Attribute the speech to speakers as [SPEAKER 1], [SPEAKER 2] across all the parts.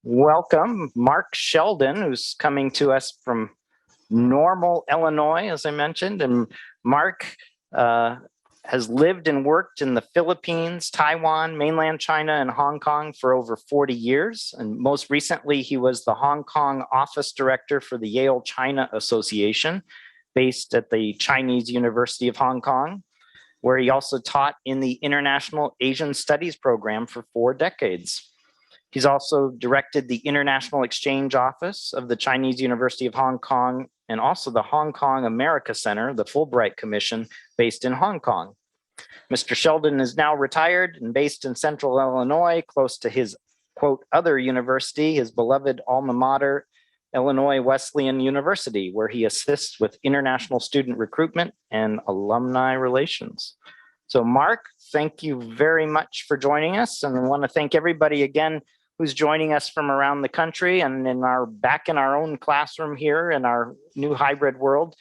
[SPEAKER 1] welcome Mark Sheldon, who's coming to us from Normal, Illinois, as I mentioned. And Mark has lived and worked in the Philippines, Taiwan, mainland China, and Hong Kong for over 40 years. And most recently, he was the Hong Kong office director for the Yale-China Association, based at the Chinese University of Hong Kong, where he also taught in the International Asian Studies program for 4 decades. He's also directed the International Exchange Office of the Chinese University of Hong Kong and also the Hong Kong America Center, the Fulbright Commission, based in Hong Kong. Mr. Sheldon is now retired and based in Central Illinois, close to his, quote, other university, his beloved alma mater, Illinois Wesleyan University, where he assists with international student recruitment and alumni relations. So Mark, thank you very much for joining us. And I want to thank everybody again who's joining us from around the country and back in our own classroom here in our new hybrid world.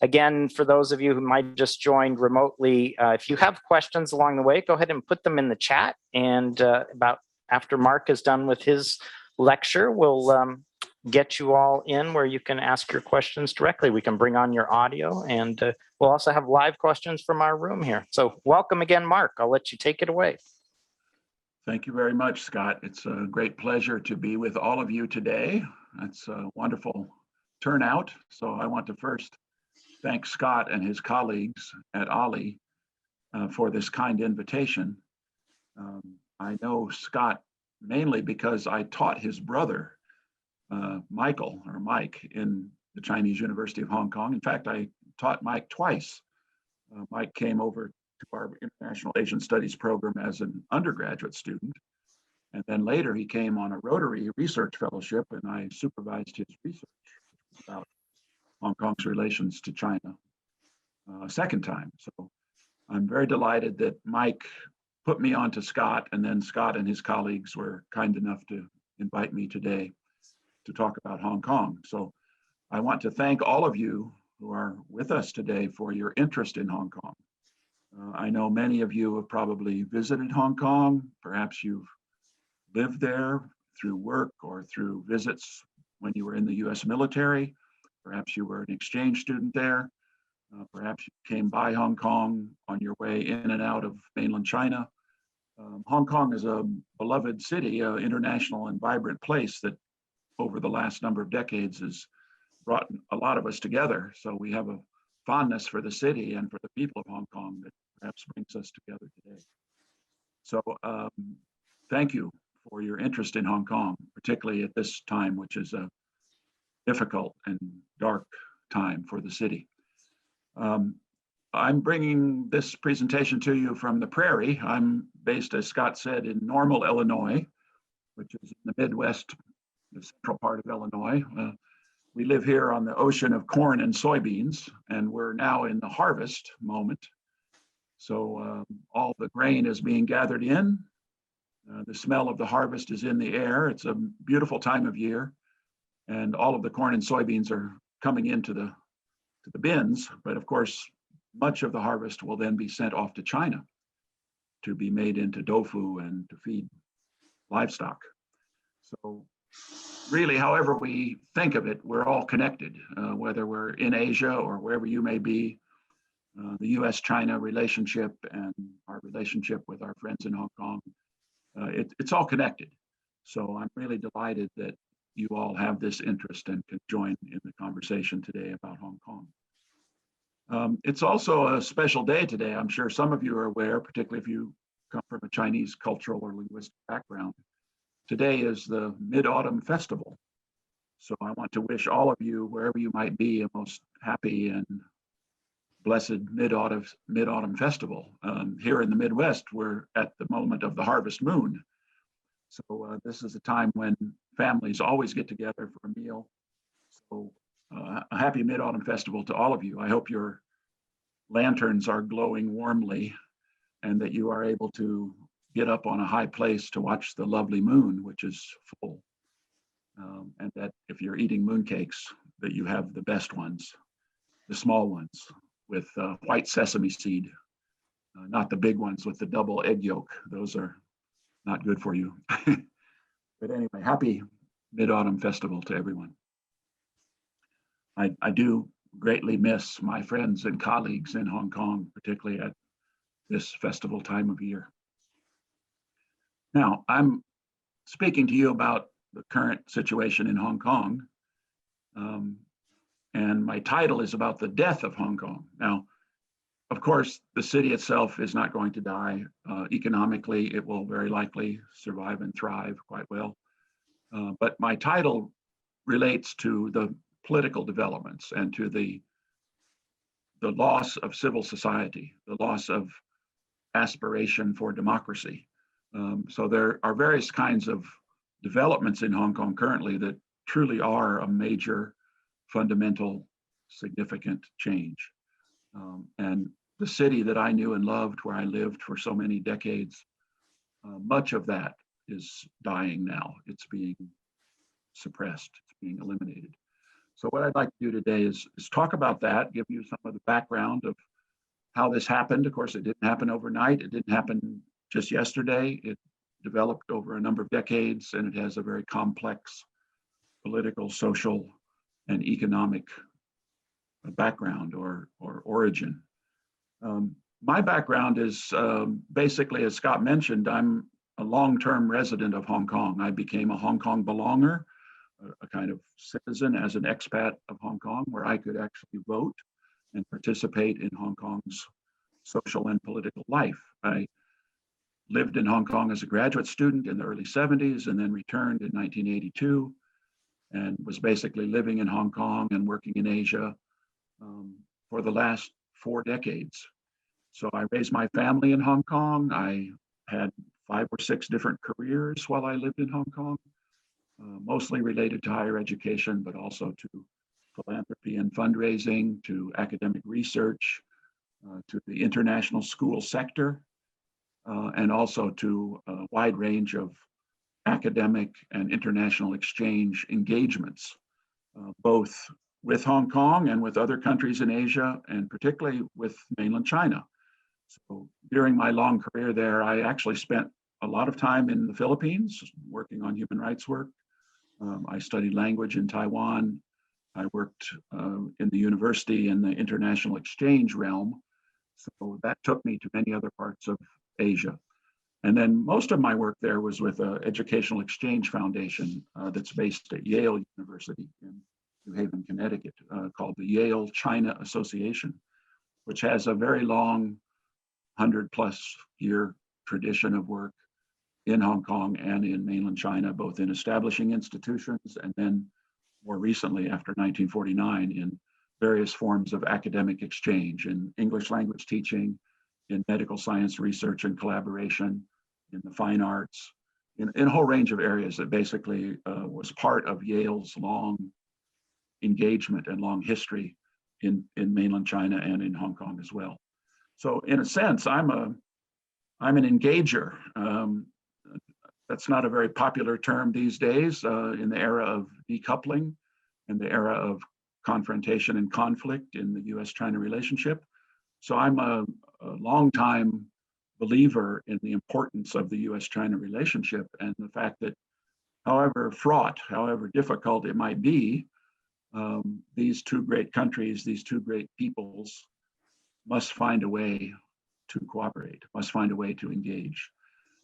[SPEAKER 1] Again, for those of you who might just joined remotely, if you have questions along the way, go ahead and put them in the chat. And about after Mark is done with his lecture, we'll get you all in where you can ask your questions directly. We can bring on your audio, and we'll also have live questions from our room here. So welcome again, Mark. I'll let you take it away.
[SPEAKER 2] Thank you very much, Scott. It's a great pleasure to be with all of you today. It's a wonderful turnout. So I want to first thank Scott and his colleagues at OLLI for this kind invitation. I know Scott mainly because I taught his brother, Mike, in the Chinese University of Hong Kong. In fact, I taught Mike twice. Mike came over to our International Asian Studies program as an undergraduate student. And then later he came on a Rotary research fellowship, and I supervised his research about Hong Kong's relations to China a second time. So I'm very delighted that Mike put me on to Scott, and then Scott and his colleagues were kind enough to invite me today to talk about Hong Kong. So I want to thank all of you who are with us today for your interest in Hong Kong. I know many of you have probably visited Hong Kong. Perhaps you've lived there through work or through visits when you were in the US military. Perhaps you were an exchange student there. Perhaps you came by Hong Kong on your way in and out of mainland China. Hong Kong is a beloved city, an international and vibrant place that over the last number of decades has brought a lot of us together. So we have a fondness for the city and for the people of Hong Kong that perhaps brings us together today. So thank you for your interest in Hong Kong, particularly at this time, which is a difficult and dark time for the city. I'm bringing this presentation to you from the Prairie. I'm based, as Scott said, in Normal, Illinois, which is in the Midwest, the central part of Illinois. We live here on the ocean of corn and soybeans, and we're now in the harvest moment. So all the grain is being gathered in. The smell of the harvest is in the air. It's a beautiful time of year, and all of the corn and soybeans are coming into the bins. But of course, much of the harvest will then be sent off to China to be made into tofu and to feed livestock. So really, however we think of it, we're all connected, whether we're in Asia or wherever you may be. The US-China relationship and our relationship with our friends in Hong Kong, it's all connected. So I'm really delighted that you all have this interest and can join in the conversation today about Hong Kong. It's also a special day today. I'm sure some of you are aware, particularly if you come from a Chinese cultural or linguistic background. Today is the Mid-Autumn Festival. So I want to wish all of you, wherever you might be, a most happy and blessed Mid-Autumn Festival. Here in the Midwest, we're at the moment of the harvest moon. So this is a time when families always get together for a meal. So a happy Mid-Autumn Festival to all of you. I hope your lanterns are glowing warmly and that you are able to get up on a high place to watch the lovely moon, which is full. And that if you're eating mooncakes, that you have the best ones, the small ones with white sesame seed, not the big ones with the double egg yolk. Those are not good for you. But anyway, happy Mid-Autumn Festival to everyone. I do greatly miss my friends and colleagues in Hong Kong, particularly at this festival time of year. Now, I'm speaking to you about the current situation in Hong Kong, and my title is about the death of Hong Kong. Now, of course, the city itself is not going to die. Economically, it will very likely survive and thrive quite well. But my title relates to the political developments and to the loss of civil society, the loss of aspiration for democracy. So there are various kinds of developments in Hong Kong currently that truly are a major, fundamental, significant change. And the city that I knew and loved, where I lived for so many decades, much of that is dying now. It's being suppressed, it's being eliminated. So what I'd like to do today is talk about that, give you some of the background of how this happened. Of course, it didn't happen overnight. It didn't happen just yesterday. It developed over a number of decades, and it has a very complex political, social, and economic background or origin. My background is basically, as Scott mentioned, I'm a long-term resident of Hong Kong. I became a Hong Kong belonger, a kind of citizen as an expat of Hong Kong, where I could actually vote and participate in Hong Kong's social and political life. I lived in Hong Kong as a graduate student in the early 70s and then returned in 1982 and was basically living in Hong Kong and working in Asia for the last 4 decades. So I raised my family in Hong Kong. I had 5 or 6 different careers while I lived in Hong Kong, mostly related to higher education, but also to philanthropy and fundraising, to academic research, to the international school sector, and also to a wide range of academic and international exchange engagements, both with Hong Kong and with other countries in Asia, and particularly with mainland China. So during my long career there, I actually spent a lot of time in the Philippines working on human rights work. I studied language in Taiwan. I worked in the university in the international exchange realm. So that took me to many other parts of Asia. And then most of my work there was with an educational exchange foundation that's based at Yale University in New Haven, Connecticut, called the Yale-China Association, which has a very long 100+ year tradition of work in Hong Kong and in mainland China, both in establishing institutions and then more recently after 1949 in various forms of academic exchange, in English language teaching, in medical science research and collaboration, in the fine arts, in a whole range of areas that basically was part of Yale's long engagement and long history in mainland China and in Hong Kong as well. So in a sense, I'm an engager. That's not a very popular term these days in the era of decoupling and the era of confrontation and conflict in the US-China relationship. So I'm a longtime believer in the importance of the US-China relationship and the fact that however fraught, however difficult it might be, these 2 great countries, these 2 great peoples must find a way to cooperate, must find a way to engage.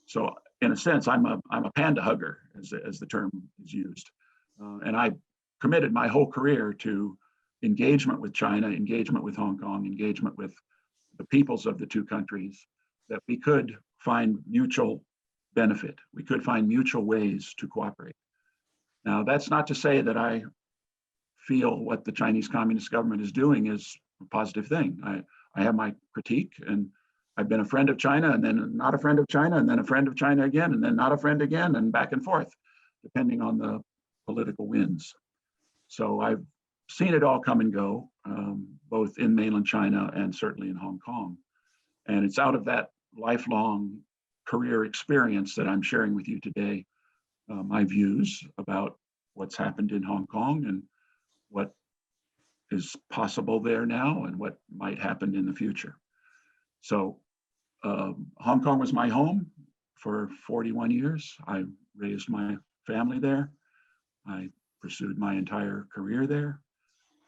[SPEAKER 2] So in a sense, I'm a panda hugger, as the term is used. And I committed my whole career to engagement with China, engagement with Hong Kong, engagement with the peoples of the 2 countries, that we could find mutual benefit. We could find mutual ways to cooperate. Now, that's not to say that I feel what the Chinese Communist government is doing is a positive thing. I have my critique, and I've been a friend of China and then not a friend of China and then a friend of China again and then not a friend again and back and forth, depending on the political winds. So I've seen it all come and go, both in mainland China and certainly in Hong Kong. And it's out of that lifelong career experience that I'm sharing with you today my views about what's happened in Hong Kong and what is possible there now and what might happen in the future. So Hong Kong was my home for 41 years. I raised my family there. I pursued my entire career there.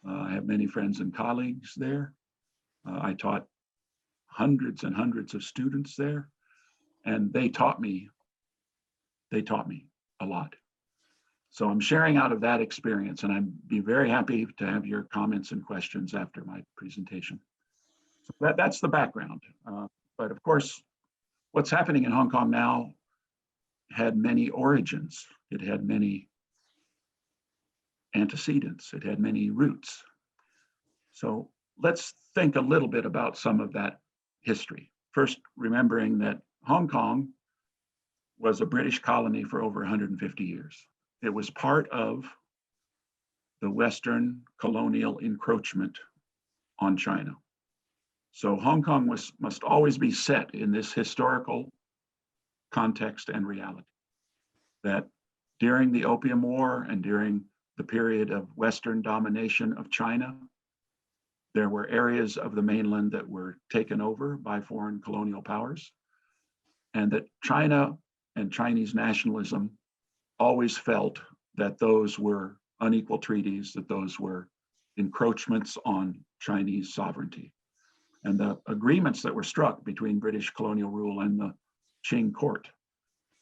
[SPEAKER 2] I have many friends and colleagues there. I taught hundreds and hundreds of students there, and they taught me a lot. So I'm sharing out of that experience, and I'd be very happy to have your comments and questions after my presentation. So that's the background. But of course, what's happening in Hong Kong now had many origins. It had many antecedents. It had many roots. So let's think a little bit about some of that history. First, remembering that Hong Kong was a British colony for over 150 years. It was part of the Western colonial encroachment on China. So Hong Kong must always be set in this historical context and reality, that during the Opium War and during the period of Western domination of China, there were areas of the mainland that were taken over by foreign colonial powers, and that China and Chinese nationalism always felt that those were unequal treaties, that those were encroachments on Chinese sovereignty. And the agreements that were struck between British colonial rule and the Qing court,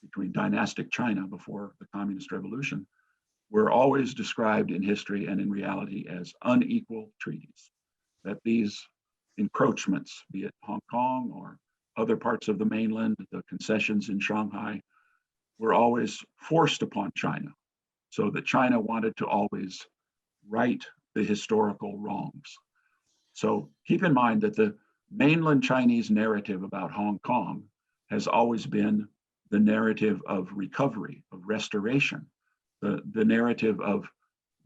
[SPEAKER 2] between dynastic China before the Communist Revolution, were always described in history and in reality as unequal treaties. That these encroachments, be it Hong Kong or other parts of the mainland, the concessions in Shanghai, were always forced upon China, so that China wanted to always right the historical wrongs. So keep in mind that the mainland Chinese narrative about Hong Kong has always been the narrative of recovery, of restoration, the narrative of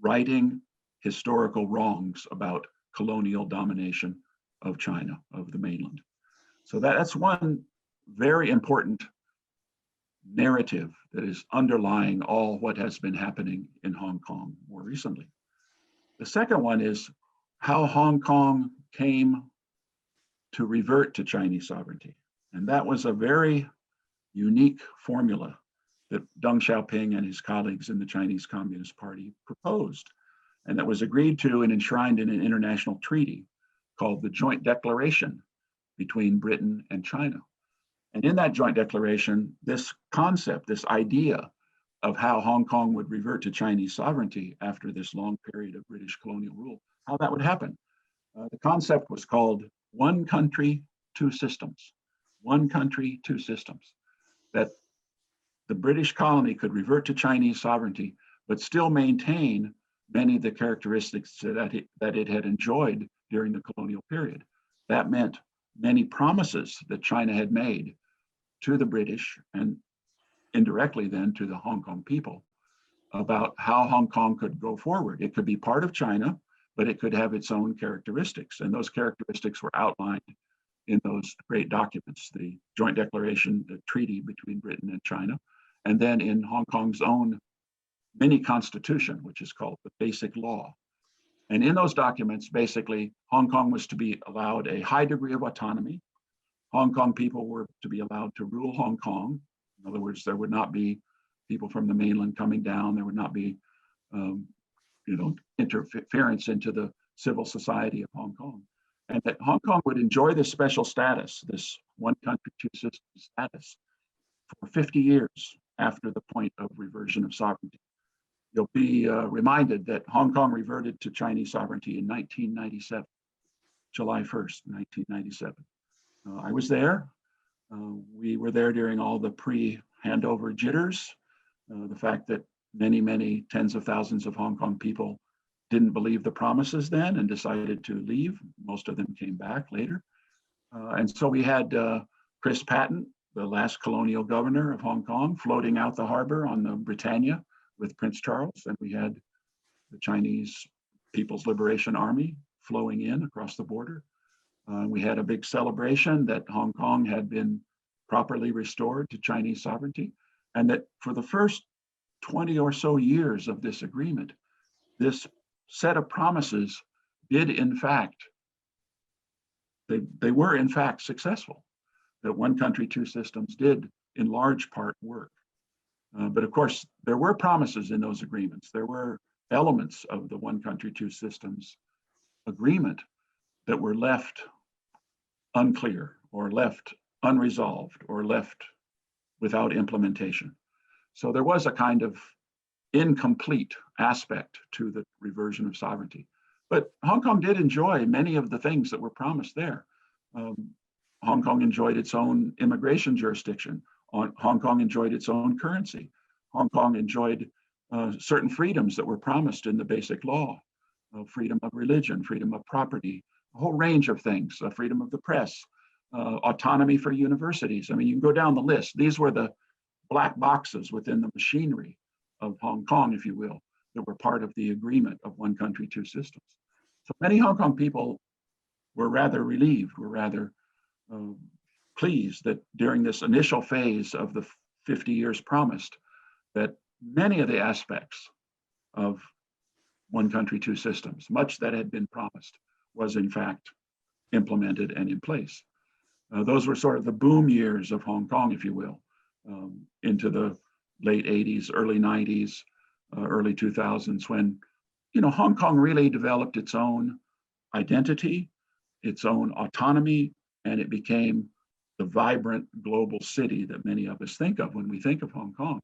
[SPEAKER 2] righting historical wrongs about colonial domination of China, of the mainland. So that's one very important narrative that is underlying all what has been happening in Hong Kong more recently. The second one is how Hong Kong came to revert to Chinese sovereignty. And that was a very unique formula that Deng Xiaoping and his colleagues in the Chinese Communist Party proposed, and that was agreed to and enshrined in an international treaty called the Joint Declaration between Britain and China. And in that joint declaration, this concept, this idea of how Hong Kong would revert to Chinese sovereignty after this long period of British colonial rule, how that would happen. The concept was called one country, two systems. One country, two systems. That the British colony could revert to Chinese sovereignty, but still maintain many of the characteristics that it had enjoyed during the colonial period. That meant many promises that China had made to the British and indirectly then to the Hong Kong people about how Hong Kong could go forward. It could be part of China, but it could have its own characteristics. And those characteristics were outlined in those great documents, the Joint Declaration, the treaty between Britain and China, and then in Hong Kong's own mini constitution, which is called the Basic Law. And in those documents, basically, Hong Kong was to be allowed a high degree of autonomy. Hong Kong people were to be allowed to rule Hong Kong. In other words, there would not be people from the mainland coming down. There would not be, interference into the civil society of Hong Kong. And that Hong Kong would enjoy this special status, this one country, two systems status, for 50 years after the point of reversion of sovereignty. You'll be reminded that Hong Kong reverted to Chinese sovereignty in 1997, July 1st, 1997. I was there. We were there during all the pre-handover jitters, the fact that many, many tens of thousands of Hong Kong people didn't believe the promises then and decided to leave. Most of them came back later. And so we had Chris Patton, the last colonial governor of Hong Kong, floating out the harbor on the Britannia with Prince Charles. And we had the Chinese People's Liberation Army flowing in across the border. We had a big celebration that Hong Kong had been properly restored to Chinese sovereignty, and that for the first 20 or so years of this agreement, this set of promises did in fact, they were in fact successful, that one country, two systems did in large part work. But of course, there were promises in those agreements. There were elements of the one country, two systems agreement that were left unclear or left unresolved or left without implementation. So there was a kind of incomplete aspect to the reversion of sovereignty. But Hong Kong did enjoy many of the things that were promised there. Hong Kong enjoyed its own immigration jurisdiction. Hong Kong enjoyed its own currency. Hong Kong enjoyed certain freedoms that were promised in the basic law, freedom of religion, freedom of property, a whole range of things, freedom of the press, autonomy for universities. I mean, you can go down the list. These were the black boxes within the machinery of Hong Kong, if you will, that were part of the agreement of one country, two systems. So many Hong Kong people were rather relieved, were rather pleased that during this initial phase of the 50 years promised, that many of the aspects of one country, two systems, much that had been promised, was in fact implemented and in place. Those were sort of the boom years of Hong Kong, if you will, into the late 80s, early 90s, early 2000s, when Hong Kong really developed its own identity, its own autonomy, and it became the vibrant global city that many of us think of when we think of Hong Kong,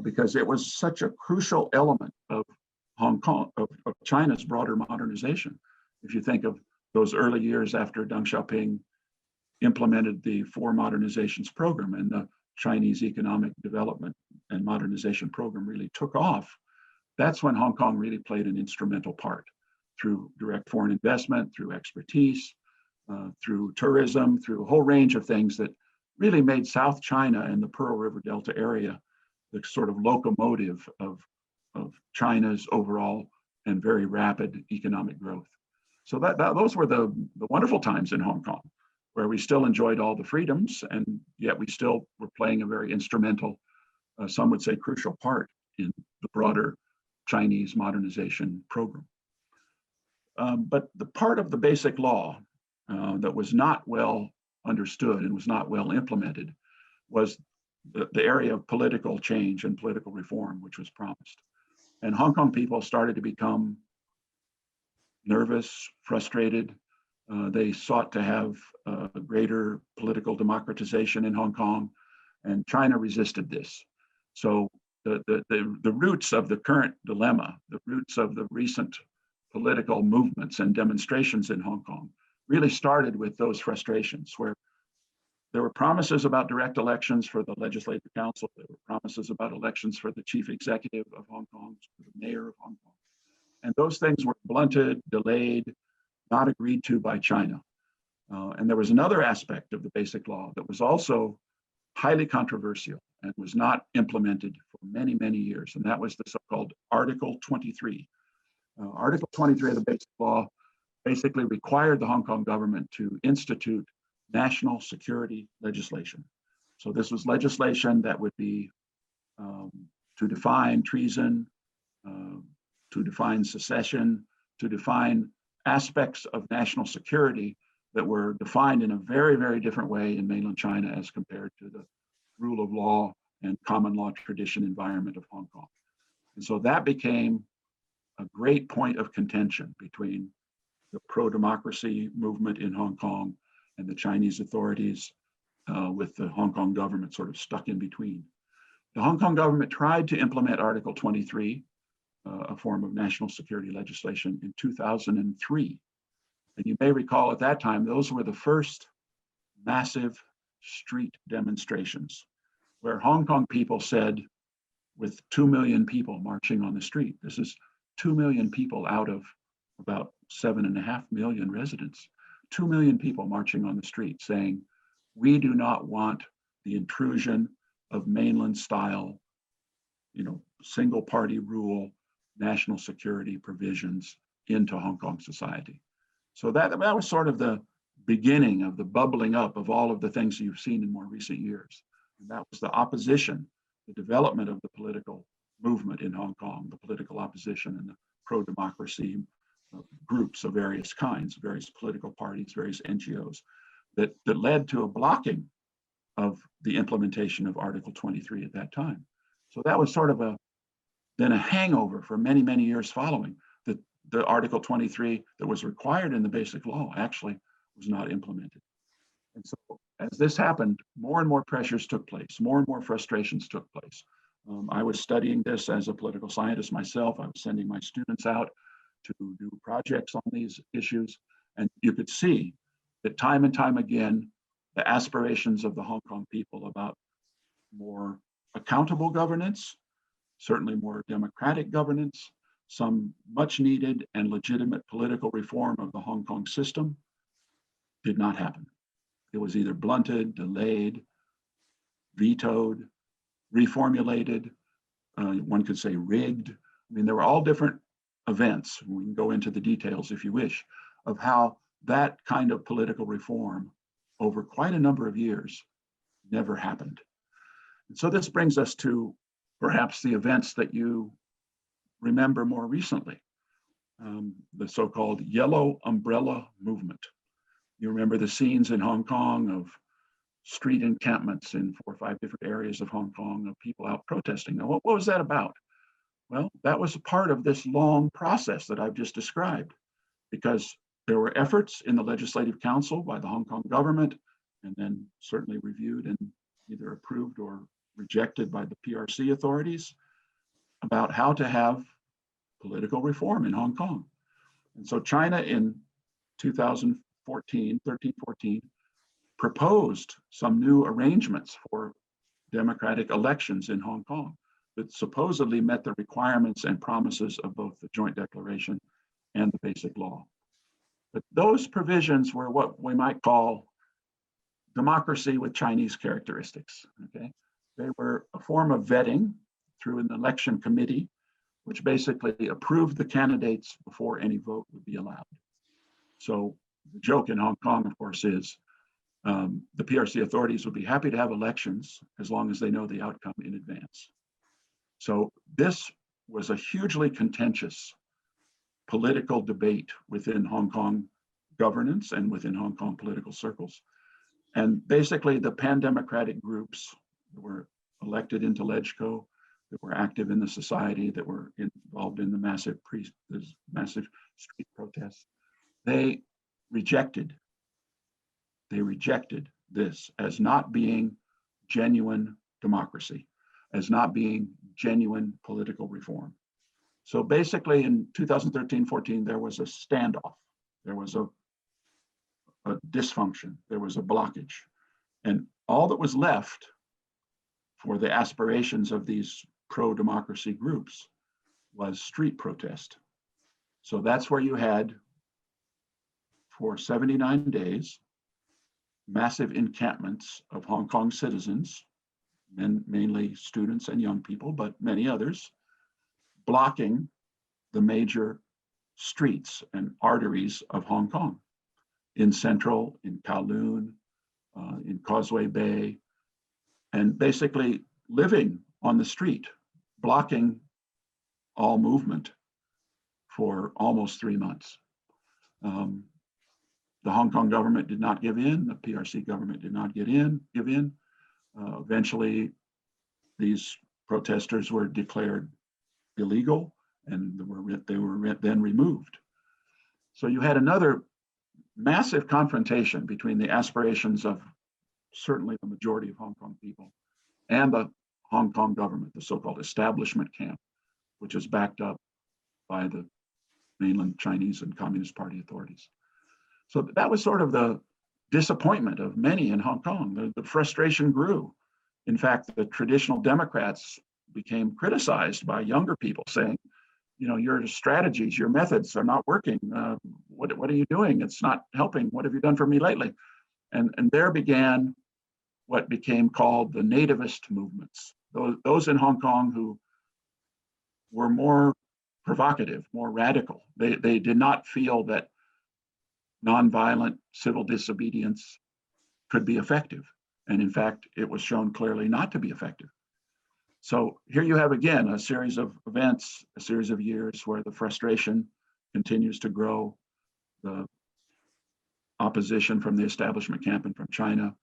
[SPEAKER 2] because it was such a crucial element of Hong Kong, of China's broader modernization. If you think of those early years after Deng Xiaoping implemented the Four Modernizations program and the Chinese economic development and modernization program really took off, that's when Hong Kong really played an instrumental part through direct foreign investment, through expertise, through tourism, through a whole range of things that really made South China and the Pearl River Delta area the sort of locomotive of China's overall and very rapid economic growth. So those were the wonderful times in Hong Kong, where we still enjoyed all the freedoms, and yet we still were playing a very instrumental, some would say crucial part in the broader Chinese modernization program. But the part of the basic law that was not well understood and was not well implemented was the area of political change and political reform, which was promised. And Hong Kong people started to become nervous, frustrated. They sought to have greater political democratization in Hong Kong, and China resisted this. So the roots of the current dilemma, the roots of the recent political movements and demonstrations in Hong Kong really started with those frustrations, where there were promises about direct elections for the Legislative Council. There were promises about elections for the chief executive of Hong Kong, for the mayor of Hong Kong. And those things were blunted, delayed, not agreed to by China. And there was another aspect of the basic law that was also highly controversial and was not implemented for many, many years. And that was the so-called Article 23. Article 23 of the basic law basically required the Hong Kong government to institute national security legislation. So this was legislation that would be to define treason, to define secession, to define aspects of national security that were defined in a very, very different way in mainland China as compared to the rule of law and common law tradition environment of Hong Kong. And so that became a great point of contention between the pro-democracy movement in Hong Kong and the Chinese authorities, with the Hong Kong government sort of stuck in between. The Hong Kong government tried to implement Article 23, a form of national security legislation, in 2003. And you may recall at that time, those were the first massive street demonstrations where Hong Kong people said, with 2 million people marching on the street, this is 2 million people out of about 7.5 million residents, 2 million people marching on the street saying, we do not want the intrusion of mainland style, single party rule, national security provisions into Hong Kong society. So that was sort of the beginning of the bubbling up of all of the things you've seen in more recent years. And that was the opposition, the development of the political movement in Hong Kong, the political opposition and the pro-democracy groups of various kinds, various political parties, various NGOs, that led to a blocking of the implementation of Article 23 at that time. So that was sort of then a hangover for many, many years following. The Article 23 that was required in the Basic Law actually was not implemented. And so as this happened, more and more pressures took place, more and more frustrations took place. I was studying this as a political scientist myself. I was sending my students out to do projects on these issues. And you could see that time and time again, the aspirations of the Hong Kong people about more accountable governance, certainly more democratic governance, some much needed and legitimate political reform of the Hong Kong system did not happen. It was either blunted, delayed, vetoed, reformulated, one could say rigged. I mean, there were all different events. We can go into the details if you wish of how that kind of political reform over quite a number of years never happened. And so this brings us to perhaps the events that you remember more recently, the so-called Yellow Umbrella Movement. You remember the scenes in Hong Kong of street encampments in 4 or 5 different areas of Hong Kong of people out protesting. Now, what was that about? Well, that was a part of this long process that I've just described, because there were efforts in the Legislative Council by the Hong Kong government, and then certainly reviewed and either approved or rejected by the PRC authorities about how to have political reform in Hong Kong. And so China in 2014, 13, 14, proposed some new arrangements for democratic elections in Hong Kong that supposedly met the requirements and promises of both the Joint Declaration and the Basic Law. But those provisions were what we might call democracy with Chinese characteristics, okay? They were a form of vetting through an election committee, which basically approved the candidates before any vote would be allowed. So the joke in Hong Kong, of course, is the PRC authorities would be happy to have elections as long as they know the outcome in advance. So this was a hugely contentious political debate within Hong Kong governance and within Hong Kong political circles. And basically the pan-democratic groups that were elected into LegCo, that were active in the society, that were involved in the massive street protests, they rejected this as not being genuine democracy, as not being genuine political reform. So basically in 2013-14, there was a standoff, there was a dysfunction, there was a blockage. And all that was left for the aspirations of these pro-democracy groups was street protest. So that's where you had, for 79 days, massive encampments of Hong Kong citizens, and mainly students and young people, but many others, blocking the major streets and arteries of Hong Kong, in Central, in Kowloon, in Causeway Bay, and basically living on the street, blocking all movement for almost 3 months. The Hong Kong government did not give in, the PRC government did not give in. Eventually, these protesters were declared illegal and they were then removed. So you had another massive confrontation between the aspirations of certainly the majority of Hong Kong people and the Hong Kong government, the so-called establishment camp, which is backed up by the mainland Chinese and Communist Party authorities. So that was sort of the disappointment of many in Hong Kong. The frustration grew. In fact, the traditional Democrats became criticized by younger people saying, you know, your strategies, your methods are not working. What are you doing? It's not helping. What have you done for me lately? And there began what became called the Nativist movements. Those in Hong Kong who were more provocative, more radical. They did not feel that nonviolent civil disobedience could be effective. And in fact, it was shown clearly not to be effective. So here you have again a series of events, a series of years where the frustration continues to grow, the opposition from the establishment camp and from China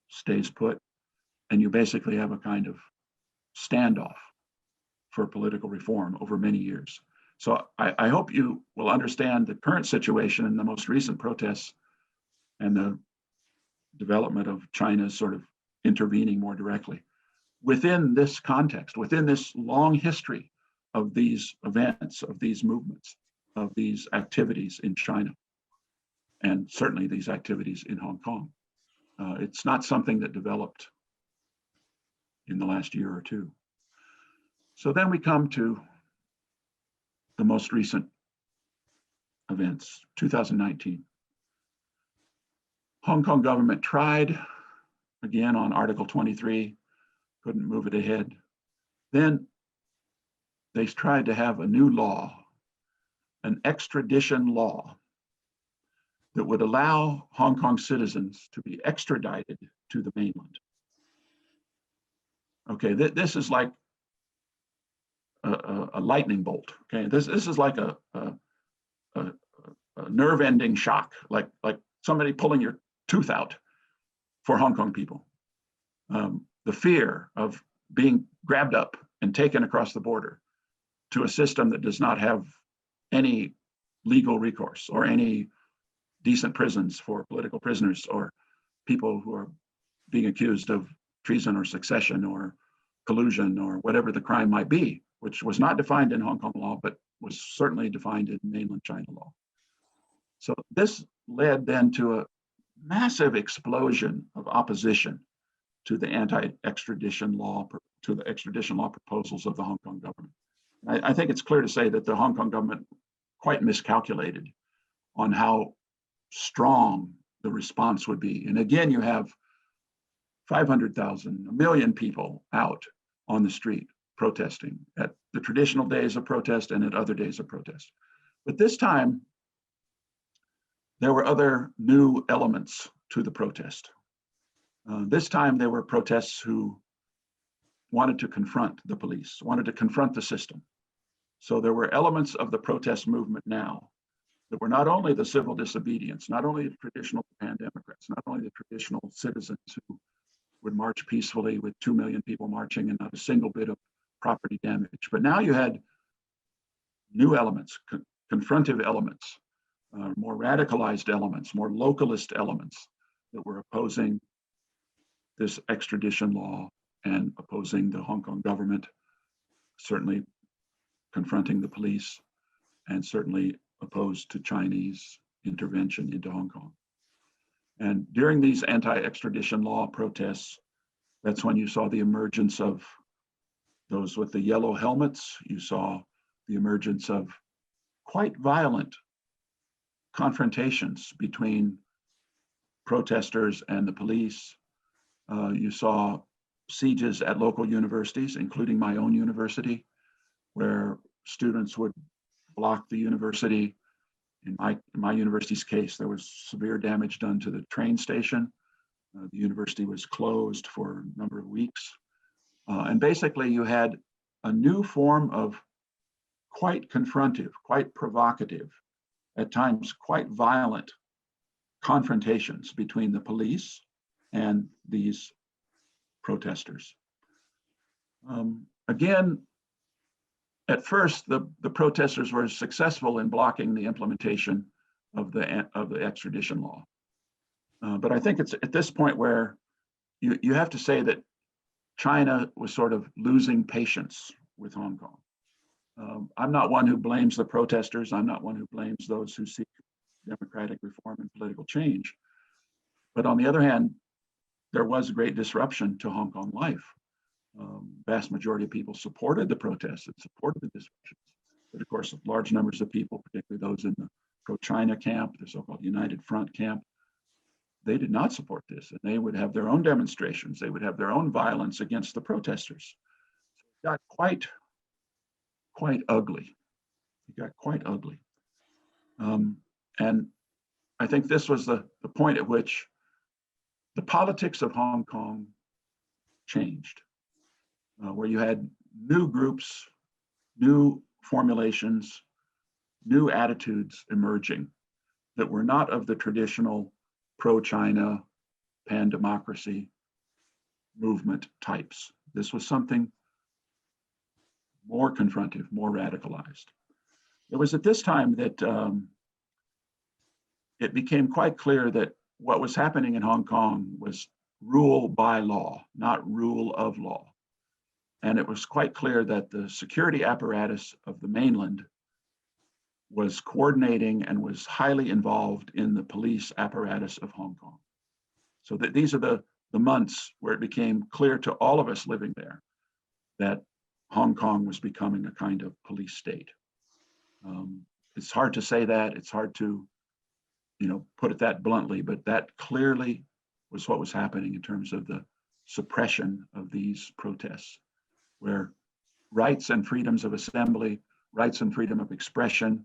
[SPEAKER 2] stays put, and you basically have a kind of standoff for political reform over many years. So I hope you will understand the current situation and the most recent protests and the development of China's sort of intervening more directly within this context, within this long history of these events, of these movements, of these activities in China, and certainly these activities in Hong Kong. It's not something that developed in the last year or two. So then we come to the most recent events, 2019. Hong Kong government tried again on Article 23, couldn't move it ahead. Then they tried to have a new law, an extradition law that would allow Hong Kong citizens to be extradited to the mainland. Okay, this is like a lightning bolt. Okay, this is like a nerve-ending shock, like somebody pulling your tooth out for Hong Kong people. The fear of being grabbed up and taken across the border to a system that does not have any legal recourse or any decent prisons for political prisoners or people who are being accused of treason or succession or collusion or whatever the crime might be, which was not defined in Hong Kong law, but was certainly defined in mainland China law. So this led then to a massive explosion of opposition to the anti-extradition law, to the extradition law proposals of the Hong Kong government. I think it's clear to say that the Hong Kong government quite miscalculated on how strong the response would be. And again, you have 500,000, 1 million people out on the street protesting at the traditional days of protest and at other days of protest. But this time, there were other new elements to the protest. This time, there were protests who wanted to confront the police, wanted to confront the system. So there were elements of the protest movement now that were not only the civil disobedience, not only the traditional pan-democrats, not only the traditional citizens who would march peacefully with 2 million people marching and not a single bit of property damage, but now you had new elements, confrontive elements, more radicalized elements, more localist elements that were opposing this extradition law and opposing the Hong Kong government, certainly confronting the police, and certainly opposed to Chinese intervention into Hong Kong. And during these anti-extradition law protests, that's when you saw the emergence of those with the yellow helmets. You saw the emergence of quite violent confrontations between protesters and the police. You saw sieges at local universities, including my own university, where students would block the university. In my university's case, there was severe damage done to the train station. The university was closed for a number of weeks. And basically, you had a new form of quite confrontive, quite provocative, at times quite violent confrontations between the police and these protesters. Again, at first, the protesters were successful in blocking the implementation of the extradition law. But I think it's at this point where you have to say that China was sort of losing patience with Hong Kong. I'm not one who blames the protesters. I'm not one who blames those who seek democratic reform and political change. But on the other hand, there was great disruption to Hong Kong life. Vast majority of people supported the protests and supported the disruptions. But of course, large numbers of people, particularly those in the pro-China camp, the so-called United Front camp, they did not support this, and they would have their own demonstrations. They would have their own violence against the protesters. It got quite ugly. It got quite ugly. And I think this was the point at which the politics of Hong Kong changed, where you had new groups, new formulations, new attitudes emerging that were not of the traditional pro-China, pan-democracy movement types. This was something more confrontive, more radicalized. It was at this time that it became quite clear that what was happening in Hong Kong was rule by law, not rule of law. And it was quite clear that the security apparatus of the mainland was coordinating and was highly involved in the police apparatus of Hong Kong. So that these are the months where it became clear to all of us living there that Hong Kong was becoming a kind of police state. It's hard to say that, it's hard to, put it that bluntly, but that clearly was what was happening in terms of the suppression of these protests, where rights and freedoms of assembly, rights and freedom of expression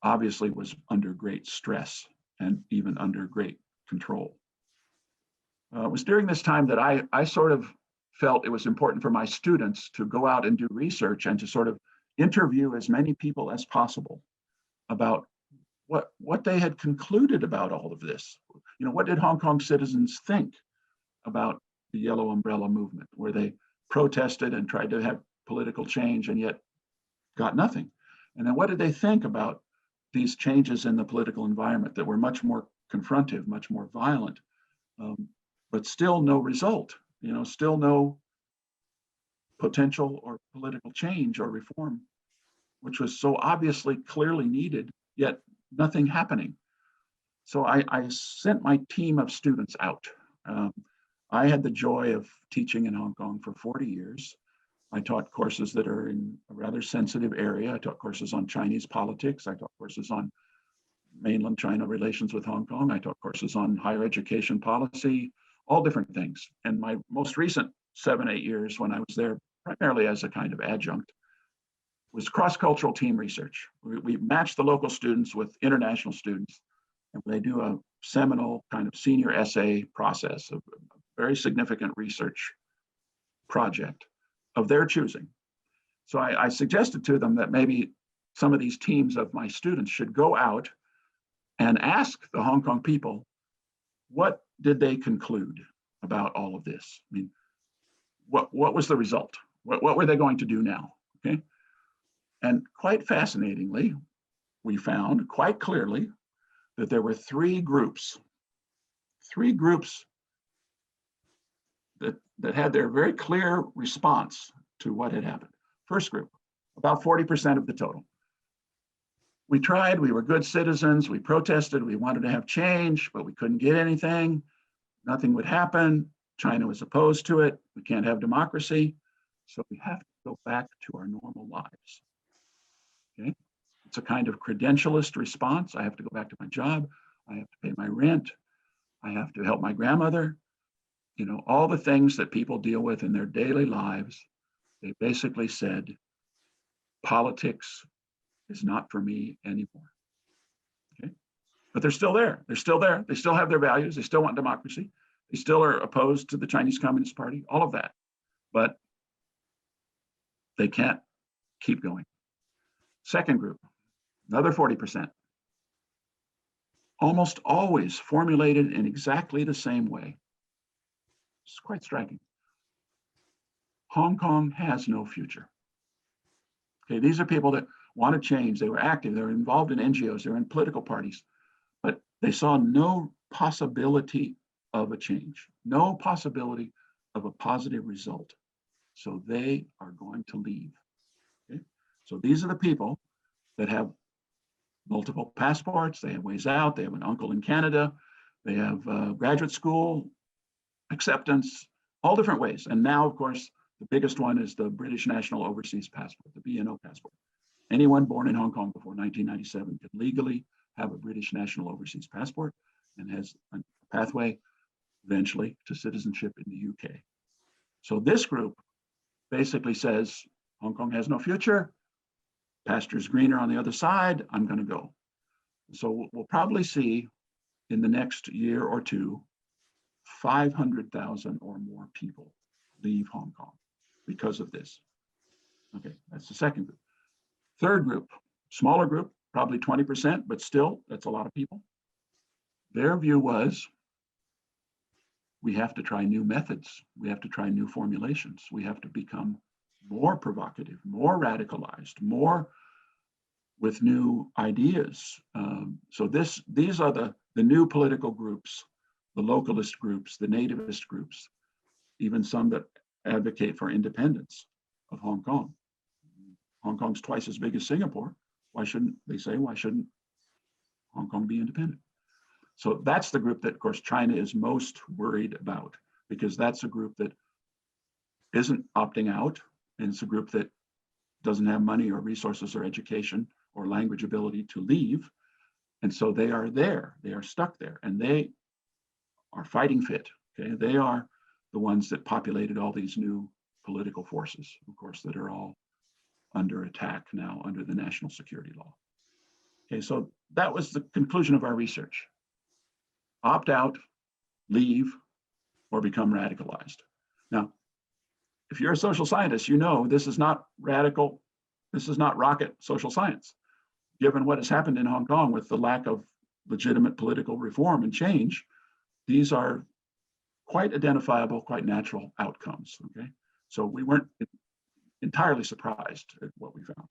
[SPEAKER 2] obviously was under great stress and even under great control. It was during this time that I sort of felt it was important for my students to go out and do research and to sort of interview as many people as possible about what they had concluded about all of this. What did Hong Kong citizens think about the Yellow Umbrella movement, where they protested and tried to have political change and yet got nothing? And then what did they think about these changes in the political environment that were much more confrontive, much more violent, but still no result, still no potential or political change or reform, which was so obviously clearly needed, yet nothing happening. So I sent my team of students out. I had the joy of teaching in Hong Kong for 40 years. I taught courses that are in a rather sensitive area. I taught courses on Chinese politics. I taught courses on mainland China relations with Hong Kong. I taught courses on higher education policy, all different things. And my most recent 7-8 years when I was there, primarily as a kind of adjunct, was cross-cultural team research. We match the local students with international students, and they do a seminal kind of senior essay process, of a very significant research project of their choosing. So I suggested to them that maybe some of these teams of my students should go out and ask the Hong Kong people, what did they conclude about all of this? I mean, what was the result? What were they going to do now? Okay. And quite fascinatingly, we found quite clearly that there were three groups that had their very clear response to what had happened. First group, about 40% of the total. We tried, we were good citizens, we protested, we wanted to have change, but we couldn't get anything. Nothing would happen. China was opposed to it. We can't have democracy. So we have to go back to our normal lives. Okay? It's a kind of credentialist response. I have to go back to my job. I have to pay my rent. I have to help my grandmother. All the things that people deal with in their daily lives. They basically said, politics is not for me anymore. Okay? But they're still there. They're still there. They still have their values. They still want democracy. They still are opposed to the Chinese Communist Party, all of that. But they can't keep going. Second group, another 40%, almost always formulated in exactly the same way. It's quite striking. Hong Kong has no future. Okay, these are people that want to change. They were active. They were involved in NGOs. They were in political parties, but they saw no possibility of a change, no possibility of a positive result. So they are going to leave. Okay? So these are the people that have multiple passports. They have ways out. They have an uncle in Canada. They have graduate school acceptance, all different ways. And now, of course, the biggest one is the British National Overseas Passport, the BNO passport. Anyone born in Hong Kong before 1997 could legally have a British National Overseas Passport and has a pathway eventually to citizenship in the UK. So this group basically says, Hong Kong has no future, pasture's greener on the other side, I'm going to go. So we'll probably see in the next year or two, 500,000 or more people leave Hong Kong because of this. Okay, that's the second group. Third group, smaller group, probably 20%, but still, that's a lot of people. Their view was, we have to try new methods. We have to try new formulations. We have to become more provocative, more radicalized, more with new ideas. So these are the new political groups, the localist groups, the nativist groups, even some that advocate for independence of Hong Kong. Hong Kong's twice as big as Singapore. Why shouldn't Hong Kong be independent? So that's the group that, of course, China is most worried about, because that's a group that isn't opting out, and it's a group that doesn't have money or resources or education or language ability to leave. And so they are there, they are stuck there, and they are fighting fit. Okay, they are the ones that populated all these new political forces, of course, that are all under attack now under the national security law. Okay, so that was the conclusion of our research. Opt out, leave, or become radicalized. Now, if you're a social scientist, you know this is not radical, this is not rocket social science. Given what has happened in Hong Kong with the lack of legitimate political reform and change, these are quite identifiable, quite natural outcomes, okay? So we weren't entirely surprised at what we found.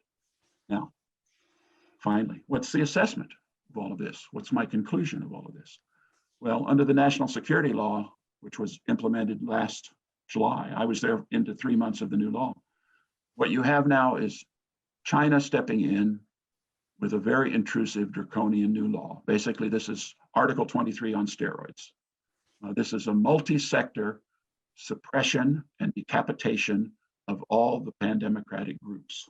[SPEAKER 2] Now, finally, what's the assessment of all of this? What's my conclusion of all of this? Well, under the national security law, which was implemented last July, I was there into 3 months of the new law. What you have now is China stepping in with a very intrusive, draconian new law. Basically, this is Article 23 on steroids. This is a multi-sector suppression and decapitation of all the pan-democratic groups.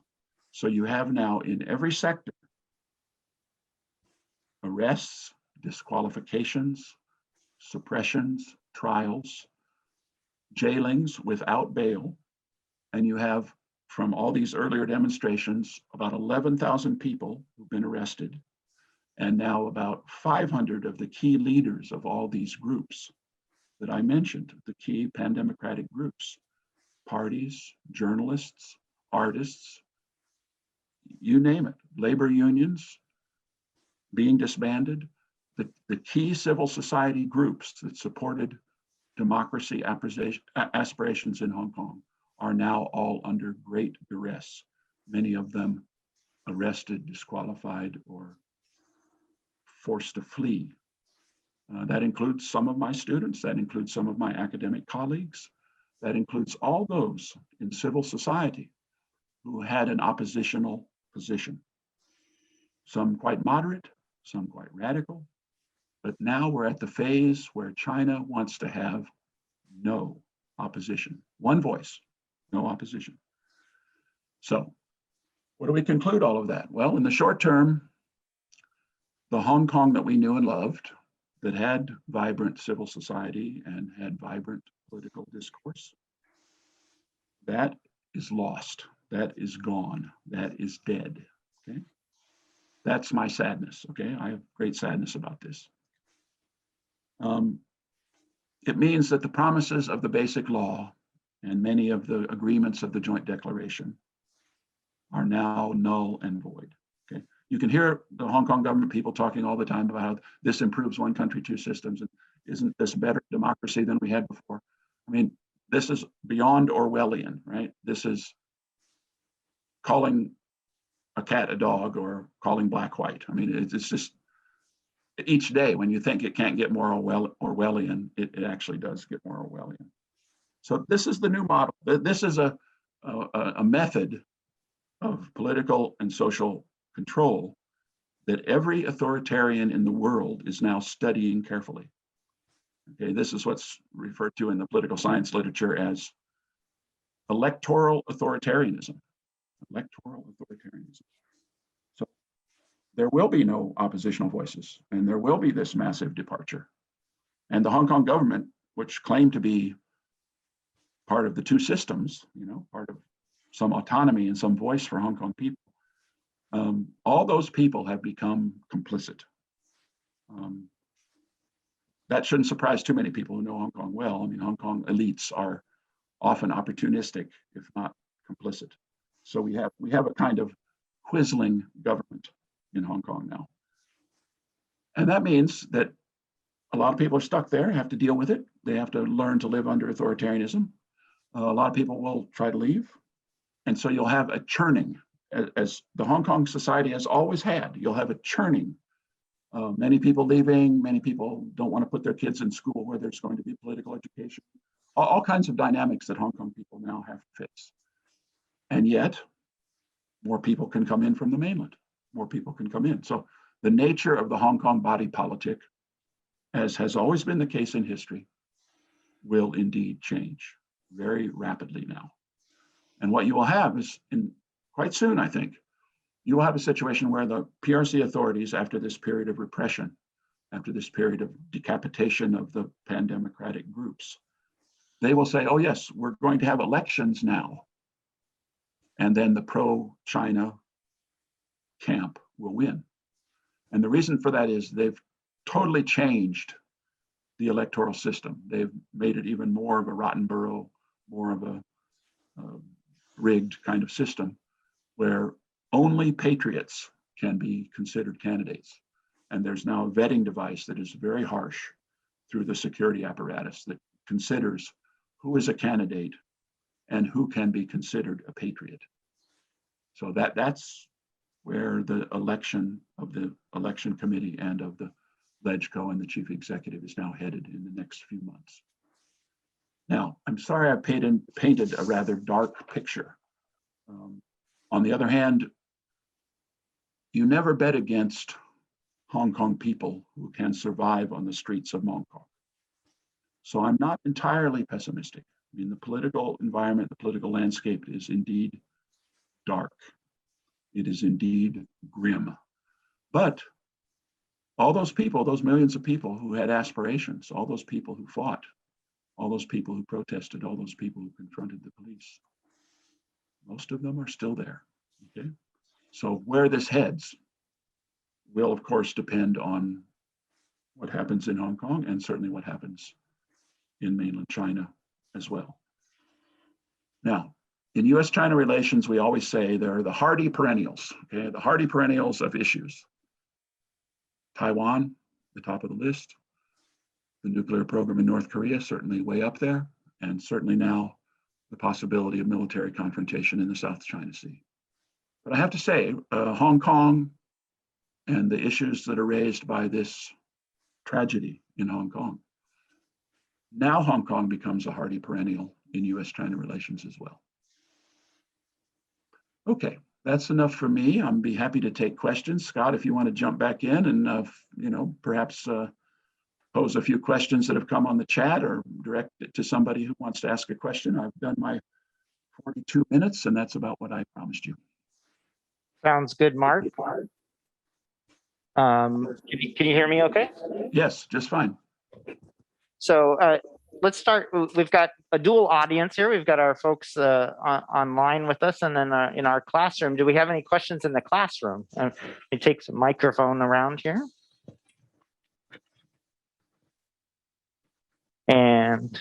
[SPEAKER 2] So you have now in every sector arrests, disqualifications, suppressions, trials, jailings without bail, and you have, from all these earlier demonstrations, about 11,000 people who've been arrested, and now about 500 of the key leaders of all these groups that I mentioned, the key pan-democratic groups, parties, journalists, artists, you name it, labor unions being disbanded, the key civil society groups that supported democracy aspirations in Hong Kong are now all under great duress, many of them arrested, disqualified, or forced to flee. That includes some of my students, that includes some of my academic colleagues, that includes all those in civil society who had an oppositional position. Some quite moderate, some quite radical, but now we're at the phase where China wants to have no opposition. One voice, no opposition. So what do we conclude all of that? Well, in the short term, the Hong Kong that we knew and loved, that had vibrant civil society and had vibrant political discourse, that is lost, that is gone, that is dead, okay? That's my sadness, okay? I have great sadness about this. It means that the promises of the basic law and many of the agreements of the joint declaration are now null and void, okay? You can hear the Hong Kong government people talking all the time about how this improves one country, two systems, and isn't this better democracy than we had before? I mean, this is beyond Orwellian, right? This is calling a cat a dog or calling black white. I mean, it's just, each day when you think it can't get more Orwellian, it actually does get more Orwellian. So this is the new model. This is a method of political and social control that every authoritarian in the world is now studying carefully. Okay, this is what's referred to in the political science literature as electoral authoritarianism. Electoral authoritarianism. So there will be no oppositional voices, and there will be this massive departure. And the Hong Kong government, which claimed to be part of the two systems, you know, part of some autonomy and some voice for Hong Kong people, all those people have become complicit. That shouldn't surprise too many people who know Hong Kong well. I mean, Hong Kong elites are often opportunistic, if not complicit. So we have a kind of quisling government in Hong Kong now. And that means that a lot of people are stuck there, have to deal with it. They have to learn to live under authoritarianism. A lot of people will try to leave. And so you'll have a churning, as the Hong Kong society has always had. You'll have a churning. Many people leaving, many people don't want to put their kids in school where there's going to be political education. All kinds of dynamics that Hong Kong people now have to face. And yet, more people can come in from the mainland. More people can come in. So the nature of the Hong Kong body politic, as has always been the case in history, will indeed change very rapidly now. And what you will have is, quite soon, I think, you will have a situation where the PRC authorities, after this period of repression, after this period of decapitation of the pan-democratic groups, they will say, oh yes, we're going to have elections now. And then the pro-China camp will win. And the reason for that is they've totally changed the electoral system. They've made it even more of a rotten borough, more of a rigged kind of system where only patriots can be considered candidates. And there's now a vetting device that is very harsh through the security apparatus that considers who is a candidate and who can be considered a patriot. So that's where the election of the election committee and of the LegCo and the chief executive is now headed in the next few months. Now, I'm sorry I painted a rather dark picture. On the other hand, you never bet against Hong Kong people who can survive on the streets of Hong Kong. So I'm not entirely pessimistic. I mean, the political environment, the political landscape is indeed dark. It is indeed grim. But all those people, those millions of people who had aspirations, all those people who fought, all those people who protested, all those people who confronted the police, most of them are still there, okay? So where this heads will, of course, depend on what happens in Hong Kong and certainly what happens in mainland China as well. Now, in US-China relations, we always say there are the hardy perennials, okay? The hardy perennials of issues. Taiwan, the top of the list. The nuclear program in North Korea, certainly way up there. And certainly now, the possibility of military confrontation in the South China Sea. But I have to say, Hong Kong and the issues that are raised by this tragedy in Hong Kong. Now Hong Kong becomes a hardy perennial in US-China relations as well. Okay, that's enough for me. I'd be happy to take questions. Scott, if you want to jump back in and perhaps pose a few questions that have come on the chat or direct it to somebody who wants to ask a question. I've done my 42 minutes and that's about what I promised you.
[SPEAKER 1] Sounds good, Mark. Can you hear me okay?
[SPEAKER 2] Yes, just fine.
[SPEAKER 1] So let's start. We've got a dual audience here. We've got our folks online with us and then in our classroom. Do we have any questions in the classroom? Let me take some microphone around here. And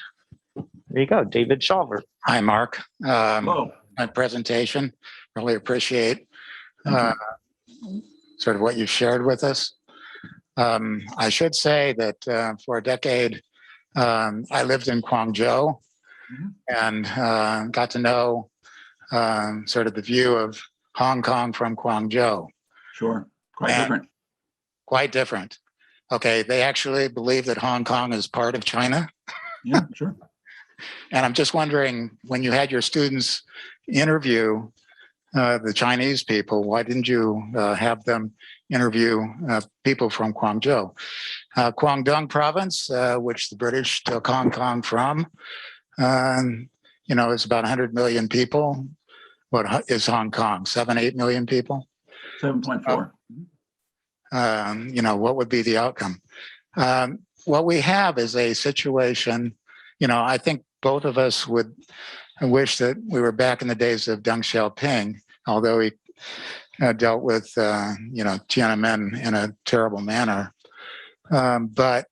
[SPEAKER 1] there you go, David Shawver.
[SPEAKER 3] Hi, Mark.
[SPEAKER 2] Hello.
[SPEAKER 3] My presentation, really appreciate sort of what you shared with us. I should say that for a decade, I lived in Guangzhou and got to know sort of the view of Hong Kong from Guangzhou.
[SPEAKER 2] Sure, quite different.
[SPEAKER 3] Quite different. Okay, they actually believe that Hong Kong is part of China.
[SPEAKER 2] Yeah, sure.
[SPEAKER 3] And I'm just wondering, when you had your students interview the Chinese people, why didn't you have them interview people from Guangzhou? Guangdong province, which the British took Hong Kong from, is about 100 million people. What is Hong Kong? 8 million people?
[SPEAKER 2] 7.4.
[SPEAKER 3] What would be the outcome? What we have is a situation, I think both of us would wish that we were back in the days of Deng Xiaoping, although he dealt with, Tiananmen in a terrible manner. But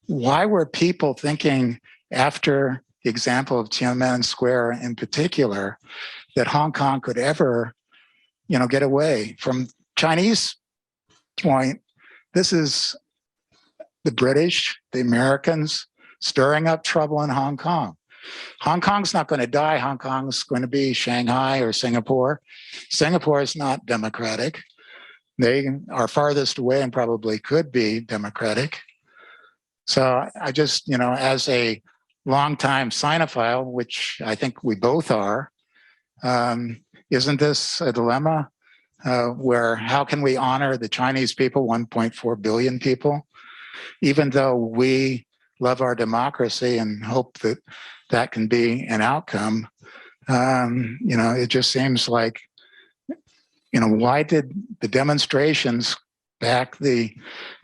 [SPEAKER 3] why were people thinking, after the example of Tiananmen Square in particular, that Hong Kong could ever, get away? From Chinese point, this is the British, the Americans stirring up trouble in Hong Kong. Hong Kong's not going to die. Hong Kong's going to be Shanghai or Singapore. Singapore is not democratic. They are farthest away and probably could be democratic. So I just, as a longtime Sinophile, which I think we both are, isn't this a dilemma where how can we honor the Chinese people, 1.4 billion people, even though we love our democracy and hope that that can be an outcome? It just seems like, why did the demonstrations back the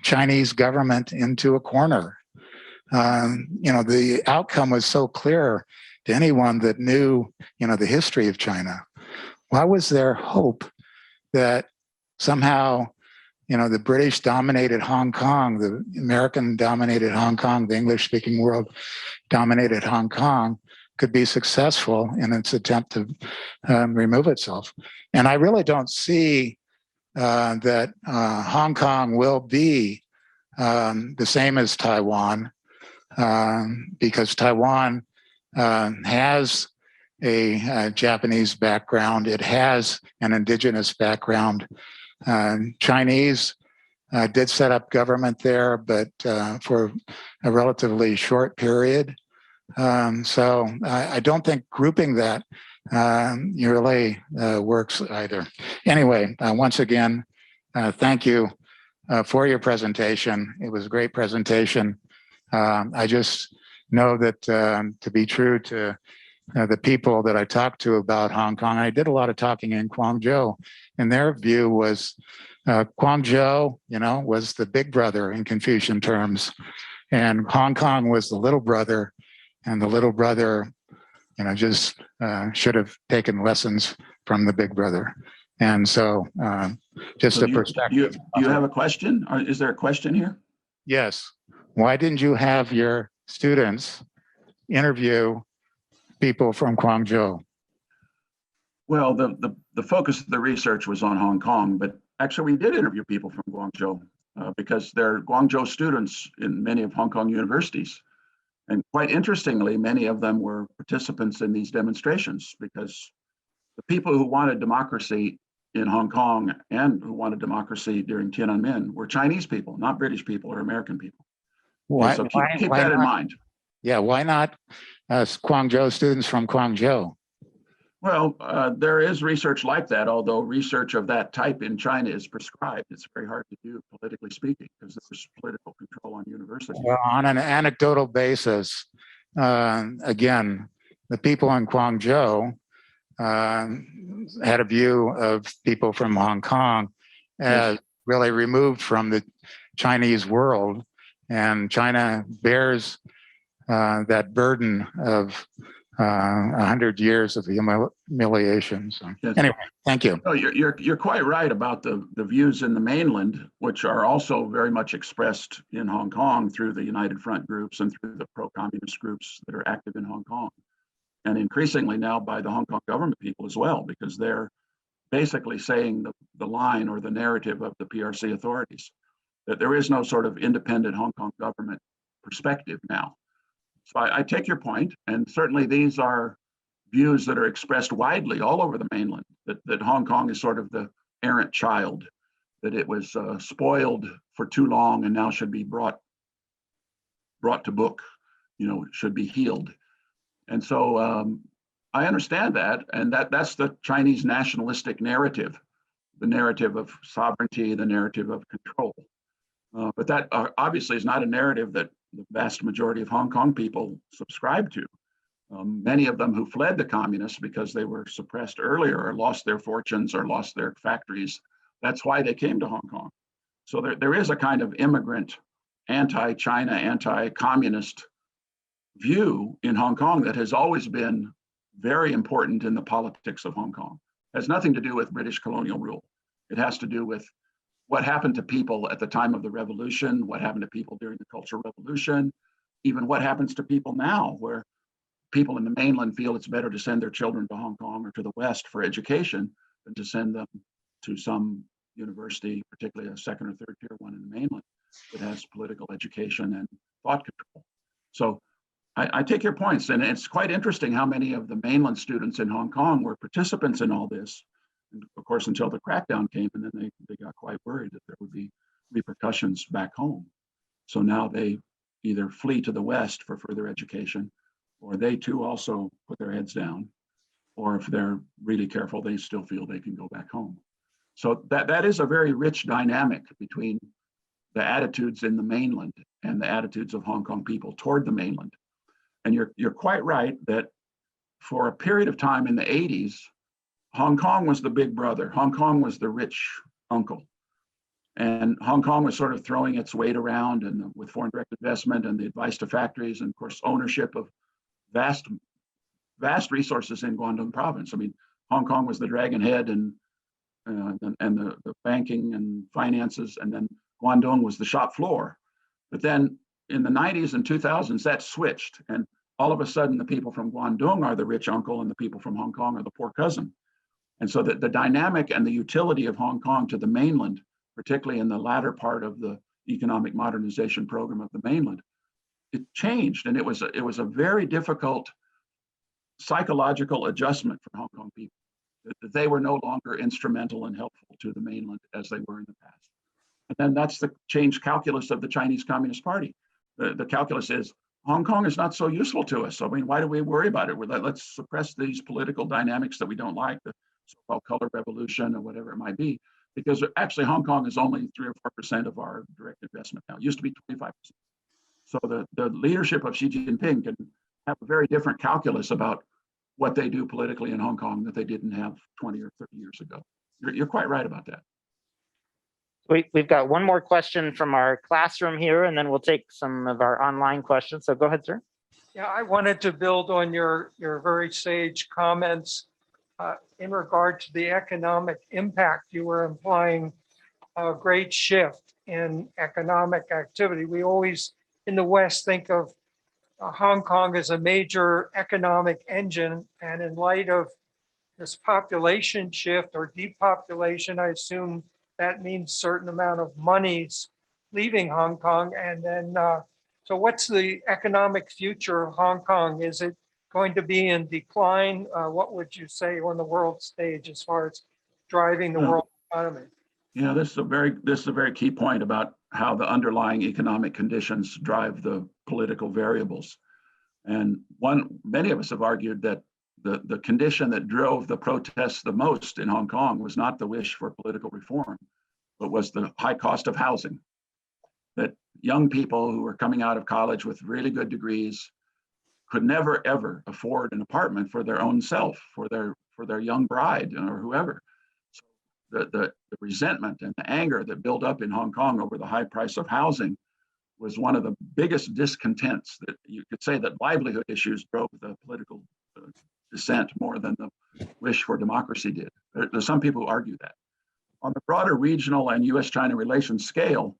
[SPEAKER 3] Chinese government into a corner? The outcome was so clear to anyone that knew, the history of China. Why was there hope that somehow, the British dominated Hong Kong, the American dominated Hong Kong, the English-speaking world dominated Hong Kong, could be successful in its attempt to remove itself? And I really don't see that Hong Kong will be the same as Taiwan, because Taiwan has a Japanese background. It has an indigenous background. Chinese did set up government there, but for a relatively short period. So I don't think grouping that really works either. Anyway, once again, thank you for your presentation. It was a great presentation. I just know that to be true to the people that I talked to about Hong Kong, I did a lot of talking in Guangzhou, and their view was Guangzhou, was the big brother in Confucian terms, and Hong Kong was the little brother, and the little brother, just should have taken lessons from the big brother. And so, just a perspective.
[SPEAKER 2] Do you have a question? Or is there a question here?
[SPEAKER 3] Yes. Why didn't you have your students interview people from Guangzhou?
[SPEAKER 2] Well, the focus of the research was on Hong Kong, but actually we did interview people from Guangzhou because they're Guangzhou students in many of Hong Kong universities. And quite interestingly, many of them were participants in these demonstrations because the people who wanted democracy in Hong Kong and who wanted democracy during Tiananmen were Chinese people, not British people or American people.
[SPEAKER 3] Why,
[SPEAKER 2] so keep that in mind.
[SPEAKER 3] Yeah, why not Guangzhou students from Guangzhou?
[SPEAKER 2] Well, there is research like that, although research of that type in China is prescribed. It's very hard to do, politically speaking, because there's political control on universities.
[SPEAKER 3] Well, on an anecdotal basis, again, the people in Guangzhou had a view of people from Hong Kong as really removed from the Chinese world, and China bears that burden of 100 years of humiliation. So anyway, thank you.
[SPEAKER 2] No, you're quite right about the views in the mainland, which are also very much expressed in Hong Kong through the United Front groups and through the pro-communist groups that are active in Hong Kong. And increasingly now by the Hong Kong government people as well, because they're basically saying the line or the narrative of the PRC authorities, that there is no sort of independent Hong Kong government perspective now. So I take your point, and certainly these are views that are expressed widely all over the mainland, that Hong Kong is sort of the errant child, that it was spoiled for too long and now should be brought to book, should be healed. And so I understand that, and that's the Chinese nationalistic narrative, the narrative of sovereignty, the narrative of control. But that obviously is not a narrative that the vast majority of Hong Kong people subscribe to. Many of them who fled the communists because they were suppressed earlier or lost their fortunes or lost their factories, that's why they came to Hong Kong. So there is a kind of immigrant, anti-China, anti-communist view in Hong Kong that has always been very important in the politics of Hong Kong. It has nothing to do with British colonial rule. It has to do with what happened to people at the time of the revolution, what happened to people during the Cultural Revolution, even what happens to people now, where people in the mainland feel it's better to send their children to Hong Kong or to the West for education than to send them to some university, particularly a second or third tier one in the mainland that has political education and thought control. So I take your points, and it's quite interesting how many of the mainland students in Hong Kong were participants in all this. And of course, until the crackdown came, and then they got quite worried that there would be repercussions back home. So now they either flee to the West for further education, or they too also put their heads down, or if they're really careful, they still feel they can go back home. So that is a very rich dynamic between the attitudes in the mainland and the attitudes of Hong Kong people toward the mainland. And you're quite right that for a period of time in the 80s, Hong Kong was the big brother. Hong Kong was the rich uncle. And Hong Kong was sort of throwing its weight around, and with foreign direct investment and the advice to factories, and of course, ownership of vast resources in Guangdong province. I mean, Hong Kong was the dragon head and the banking and finances, and then Guangdong was the shop floor. But then in the 90s and 2000s, that switched, and all of a sudden the people from Guangdong are the rich uncle and the people from Hong Kong are the poor cousin. And so the dynamic and the utility of Hong Kong to the mainland, particularly in the latter part of the economic modernization program of the mainland, it changed, and it was a very difficult psychological adjustment for Hong Kong people, that they were no longer instrumental and helpful to the mainland as they were in the past. And then that's the change calculus of the Chinese Communist Party. The calculus is Hong Kong is not so useful to us. So, I mean, why do we worry about it? Let's suppress these political dynamics that we don't like, the so-called color revolution or whatever it might be, because actually Hong Kong is only 3 or 4% of our direct investment now. It used to be 25%. So the leadership of Xi Jinping can have a very different calculus about what they do politically in Hong Kong that they didn't have 20 or 30 years ago. You're quite right about that.
[SPEAKER 1] We've got one more question from our classroom here, and then we'll take some of our online questions. So go ahead, sir.
[SPEAKER 4] Yeah, I wanted to build on your very sage comments in regard to the economic impact. You were implying a great shift in economic activity. We always in the West think of Hong Kong as a major economic engine, and in light of this population shift or depopulation, I assume that means certain amount of money's leaving Hong Kong. And then, so what's the economic future of Hong Kong? Is it going to be in decline? What would you say on the world stage as far as driving the world economy?
[SPEAKER 2] Yeah, this is a very key point about how the underlying economic conditions drive the political variables. And many of us have argued that the condition that drove the protests the most in Hong Kong was not the wish for political reform, but was the high cost of housing. That young people who were coming out of college with really good degrees could never ever afford an apartment for their own self, for their young bride or whoever. So the resentment and the anger that built up in Hong Kong over the high price of housing was one of the biggest discontents. That you could say that livelihood issues drove the political dissent more than the wish for democracy did. There's some people who argue that. On the broader regional and US-China relations scale,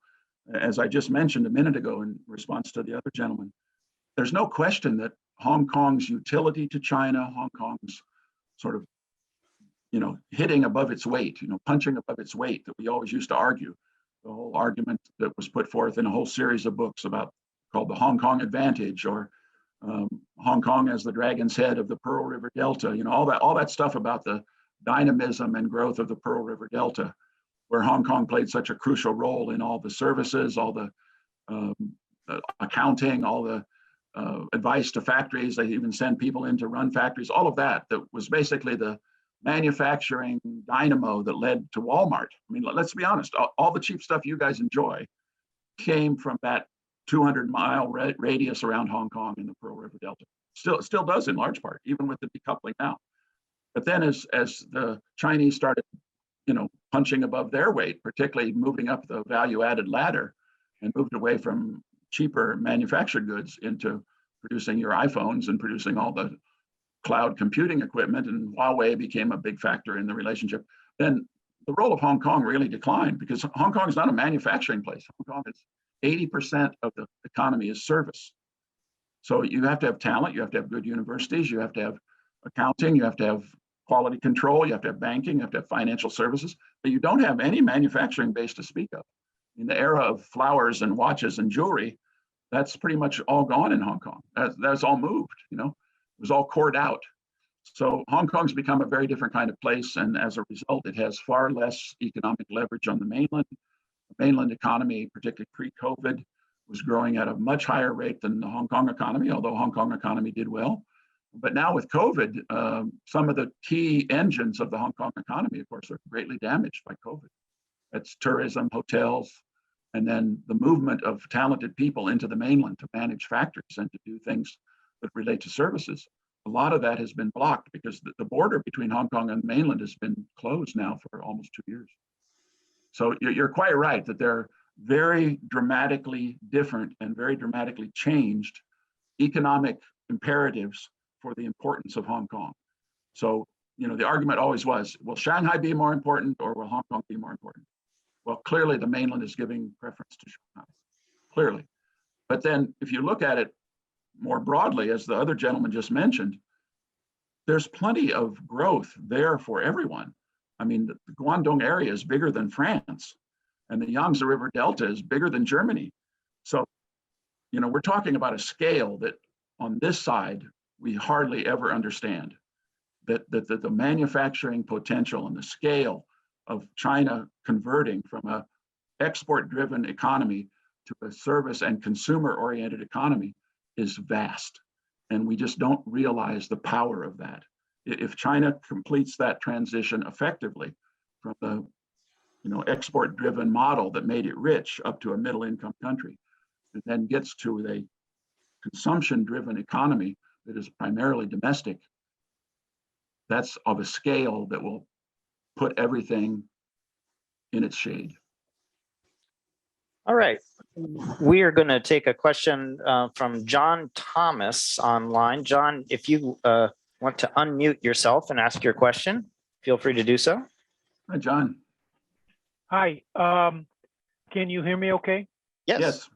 [SPEAKER 2] as I just mentioned a minute ago in response to the other gentleman, there's no question that Hong Kong's utility to China, Hong Kong's sort of, hitting above its weight, punching above its weight that we always used to argue. The whole argument that was put forth in a whole series of books called the Hong Kong Advantage, or Hong Kong as the dragon's head of the Pearl River Delta, all that stuff about the dynamism and growth of the Pearl River Delta, where Hong Kong played such a crucial role in all the services, all the accounting, all the advice to factories. They even send people in to run factories, all of that was basically the manufacturing dynamo that led to Walmart. I mean, let's be honest, all the cheap stuff you guys enjoy came from that 200-mile radius around Hong Kong in the Pearl River Delta. Still does in large part, even with the decoupling now. But then as the Chinese started, punching above their weight, particularly moving up the value-added ladder and moved away from cheaper manufactured goods into producing your iPhones and producing all the cloud computing equipment, and Huawei became a big factor in the relationship, then the role of Hong Kong really declined, because Hong Kong is not a manufacturing place. Hong Kong is 80% of the economy is service. So you have to have talent, you have to have good universities, you have to have accounting, you have to have quality control, you have to have banking, you have to have financial services, but you don't have any manufacturing base to speak of. In the era of flowers and watches and jewelry, That's pretty much all gone in Hong Kong. That's all moved, you know, it was all cored out. So Hong Kong's become a very different kind of place. And as a result, it has far less economic leverage on the mainland. The mainland economy, particularly pre-COVID, was growing at a much higher rate than the Hong Kong economy, although Hong Kong economy did well. But now with COVID, some of the key engines of the Hong Kong economy, of course, are greatly damaged by COVID. That's tourism, hotels, and then the movement of talented people into the mainland to manage factories and to do things that relate to services. A lot of that has been blocked because the border between Hong Kong and the mainland has been closed now for almost 2 years. So you're quite right that they're very dramatically different and very dramatically changed economic imperatives for the importance of Hong Kong. So, you know, the argument always was, will Shanghai be more important or will Hong Kong be more important? Well, clearly the mainland is giving preference to Shanghai, clearly. But then if you look at it more broadly, as the other gentleman just mentioned, there's plenty of growth there for everyone. I mean, the Guangdong area is bigger than France, and the Yangtze River Delta is bigger than Germany. So, you know, we're talking about a scale that on this side, we hardly ever understand. That the manufacturing potential and the scale of China converting from a export-driven economy to a service and consumer-oriented economy is vast. And we just don't realize the power of that. If China completes that transition effectively from the, you know, export-driven model that made it rich up to a middle-income country, and then gets to a consumption-driven economy that is primarily domestic, that's of a scale that will put everything in its shade.
[SPEAKER 1] All right. We are going to take a question from John Thomas online. John, if you want to unmute yourself and ask your question, feel free to do so.
[SPEAKER 2] Hi, John.
[SPEAKER 5] Hi, can you hear me okay?
[SPEAKER 2] Yes.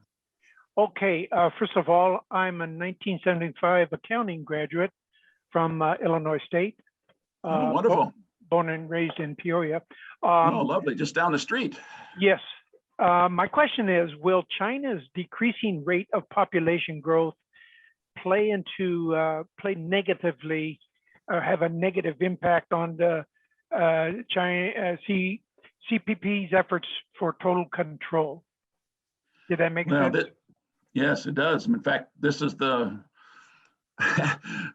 [SPEAKER 5] Okay, first of all, I'm a 1975 accounting graduate from Illinois State.
[SPEAKER 2] Oh, wonderful.
[SPEAKER 5] Born and raised in Peoria.
[SPEAKER 2] Oh, lovely, just down the street.
[SPEAKER 5] Yes, my question is, will China's decreasing rate of population growth play negatively or have a negative impact on the CPP's efforts for total control? Did that make sense?
[SPEAKER 2] Yes, it does. In fact, this is the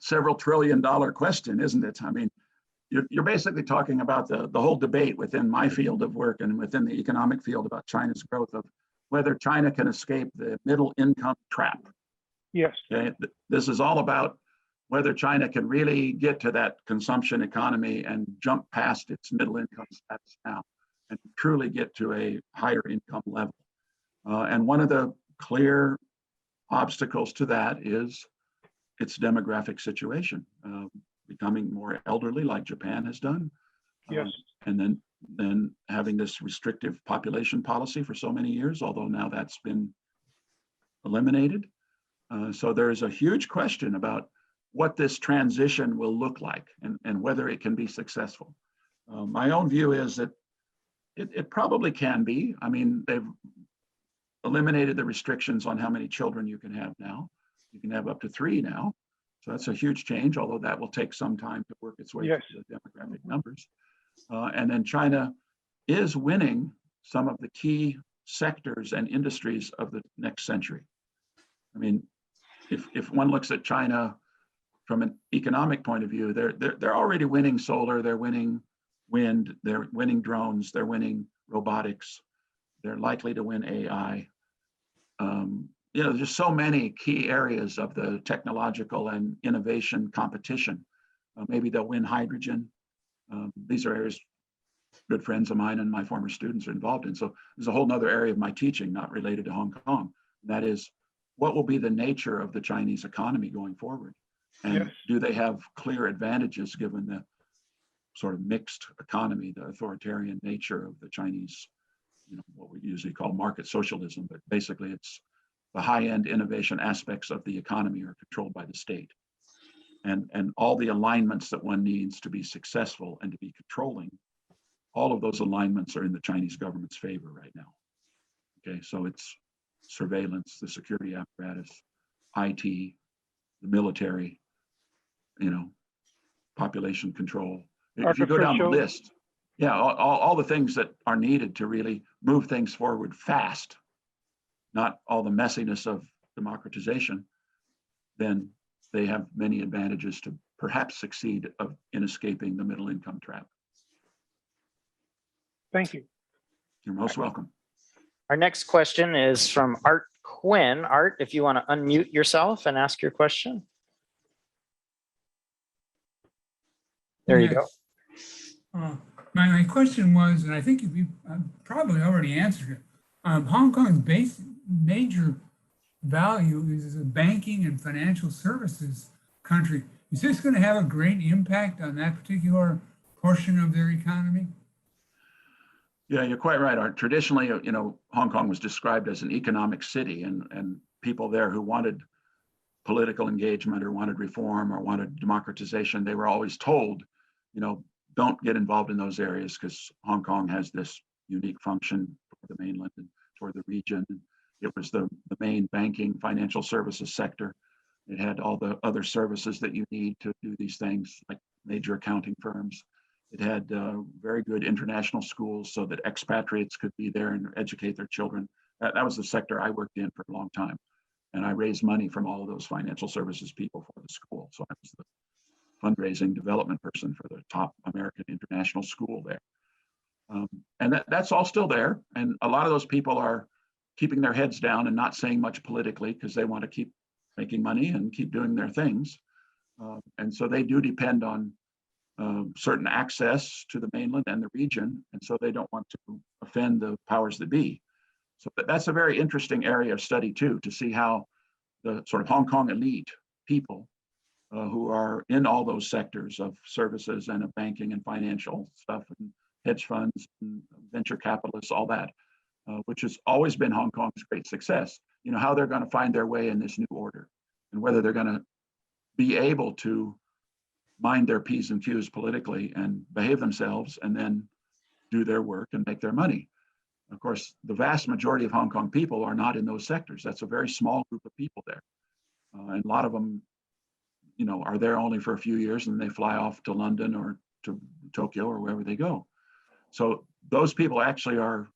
[SPEAKER 2] several $1 trillion question, isn't it? I mean, you're basically talking about the whole debate within my field of work and within the economic field about China's growth, of whether China can escape the middle income trap.
[SPEAKER 5] Yes.
[SPEAKER 2] Okay? This is all about whether China can really get to that consumption economy and jump past its middle income status now and truly get to a higher income level. And one of the clear obstacles to that is its demographic situation, becoming more elderly like Japan has done.
[SPEAKER 5] Yes.
[SPEAKER 2] And then having this restrictive population policy for so many years, although now that's been eliminated. So there's a huge question about what this transition will look like and whether it can be successful. My own view is that it probably can be. I mean, they've eliminated the restrictions on how many children you can have now. You can have up to 3 now. So that's a huge change, although that will take some time to work its way through the demographic numbers. And then China is winning some of the key sectors and industries of the next century. I mean, if one looks at China from an economic point of view, they're already winning solar, they're winning wind, they're winning drones, they're winning robotics, they're likely to win AI. You know, there's so many key areas of the technological and innovation competition. Maybe they'll win hydrogen. These are areas good friends of mine and my former students are involved in. So there's a whole nother area of my teaching not related to Hong Kong. That is, what will be the nature of the Chinese economy going forward? And do they have clear advantages given the sort of mixed economy, the authoritarian nature of the Chinese, you know, what we usually call market socialism, but basically it's the high-end innovation aspects of the economy are controlled by the state. And all the alignments that one needs to be successful and to be controlling, all of those alignments are in the Chinese government's favor right now. Okay, so it's surveillance, the security apparatus, IT, the military, population control. If you go down the list, all the things that are needed to really move things forward fast, not all the messiness of democratization, then they have many advantages to perhaps succeed in escaping the middle income trap.
[SPEAKER 5] Thank you.
[SPEAKER 2] You're most welcome.
[SPEAKER 1] Our next question is from Art Quinn. Art, if you want to unmute yourself and ask your question. There you go.
[SPEAKER 6] My question was, and I think you probably already answered it, Hong Kong's major value is as a banking and financial services country. Is this going to have a great impact on that particular portion of their economy?
[SPEAKER 2] Yeah, you're quite right, Art. Traditionally, Hong Kong was described as an economic city, and people there who wanted political engagement or wanted reform or wanted democratization, they were always told, don't get involved in those areas because Hong Kong has this unique function for the mainland and for the region. It was the main banking financial services sector. It had all the other services that you need to do these things, like major accounting firms. It had very good international schools so that expatriates could be there and educate their children. That was the sector I worked in for a long time. And I raised money from all of those financial services people for the school. So I was the fundraising development person for the top American international school there. And that's all still there. And a lot of those people are keeping their heads down and not saying much politically because they want to keep making money and keep doing their things. And so they do depend on certain access to the mainland and the region. And so they don't want to offend the powers that be. So that's a very interesting area of study too, to see how the sort of Hong Kong elite people who are in all those sectors of services and of banking and financial stuff and hedge funds and venture capitalists, all that, which has always been Hong Kong's great success, how they're going to find their way in this new order and whether they're going to be able to mind their P's and Q's politically and behave themselves and then do their work and make their money. Of course, the vast majority of Hong Kong people are not in those sectors. That's a very small group of people there. And a lot of them, are there only for a few years and they fly off to London or to Tokyo or wherever they go. So those people actually are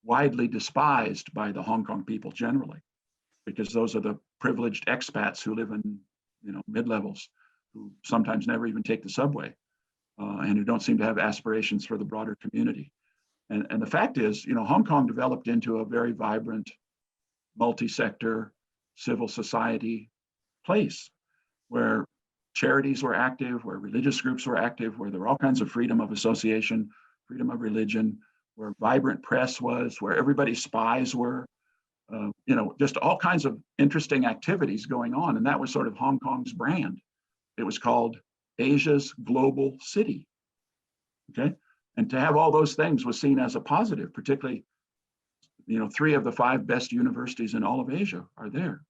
[SPEAKER 2] widely despised by the Hong Kong people generally, because those are the privileged expats who live in, mid-levels, who sometimes never even take the subway, and who don't seem to have aspirations for the broader community. And the fact is, Hong Kong developed into a very vibrant, multi-sector, civil society place where charities were active, where religious groups were active, where there were all kinds of freedom of association, freedom of religion, where vibrant press was, where everybody's spies were, just all kinds of interesting activities going on. And that was sort of Hong Kong's brand. It was called Asia's global city, okay? And to have all those things was seen as a positive, particularly, 3 of the 5 best universities in all of Asia are there.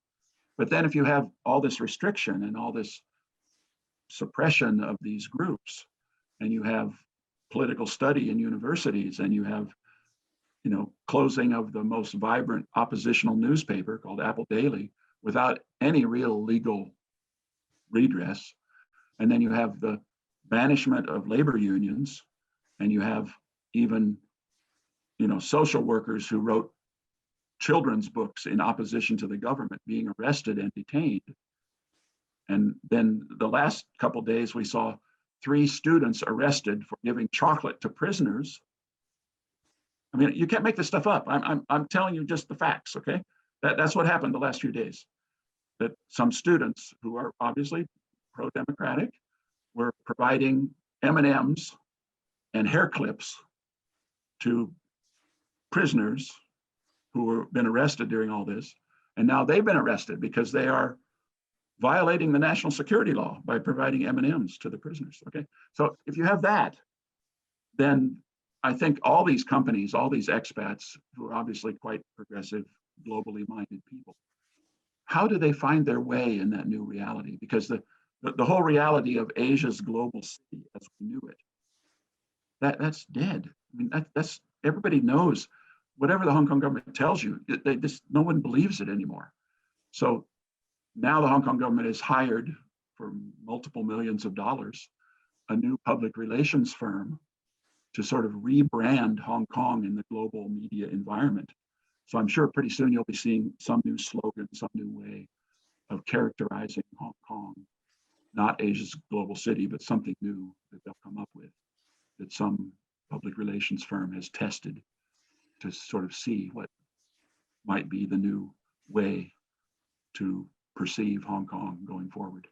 [SPEAKER 2] But then if you have all this restriction and all this suppression of these groups, and you have political study in universities, and you have, closing of the most vibrant oppositional newspaper called Apple Daily without any real legal redress, and then you have the banishment of labor unions, and you have even, social workers who wrote children's books in opposition to the government being arrested and detained. And then the last couple of days, we saw 3 students arrested for giving chocolate to prisoners. I mean, you can't make this stuff up. I'm telling you just the facts, okay? That's what happened the last few days. That some students who are obviously pro-democratic were providing M&Ms and hair clips to prisoners who were been arrested during all this. And now they've been arrested because they are violating the national security law by providing M&Ms to the prisoners, okay? So if you have that, then I think all these companies, all these expats who are obviously quite progressive, globally minded people, how do they find their way in that new reality? Because the whole reality of Asia's global city as we knew it, that's dead. I mean, that's everybody knows whatever the Hong Kong government tells you, no one believes it anymore. So now the Hong Kong government has hired for multiple millions of dollars a new public relations firm to sort of rebrand Hong Kong in the global media environment. So I'm sure pretty soon you'll be seeing some new slogan, some new way of characterizing Hong Kong, not Asia's global city, but something new that they'll come up with, that some public relations firm has tested to sort of see what might be the new way to perceive Hong Kong going forward.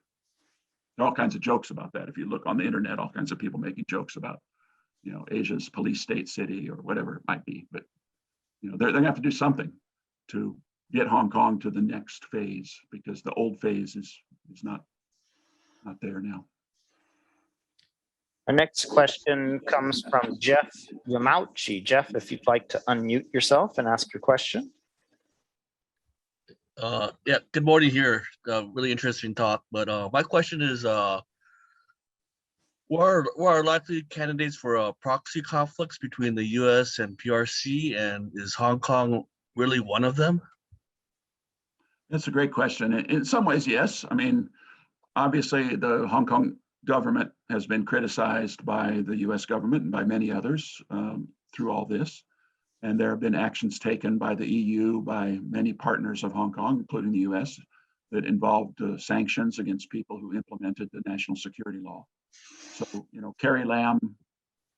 [SPEAKER 2] There are all kinds of jokes about that. If you look on the internet, all kinds of people making jokes about, Asia's police state city or whatever it might be. But, they're going to have to do something to get Hong Kong to the next phase, because the old phase is not there now.
[SPEAKER 1] Our next question comes from Jeff Yamauchi. Jeff, if you'd like to unmute yourself and ask your question.
[SPEAKER 7] Yeah, good morning here. Really interesting talk. But my question is, what are likely candidates for proxy conflicts between the U.S. and PRC, and is Hong Kong really one of them?
[SPEAKER 2] That's a great question. In some ways, yes. I mean, obviously, the Hong Kong government has been criticized by the U.S. government and by many others through all this. And there have been actions taken by the EU, by many partners of Hong Kong, including the US, that involved sanctions against people who implemented the national security law. So, Carrie Lam,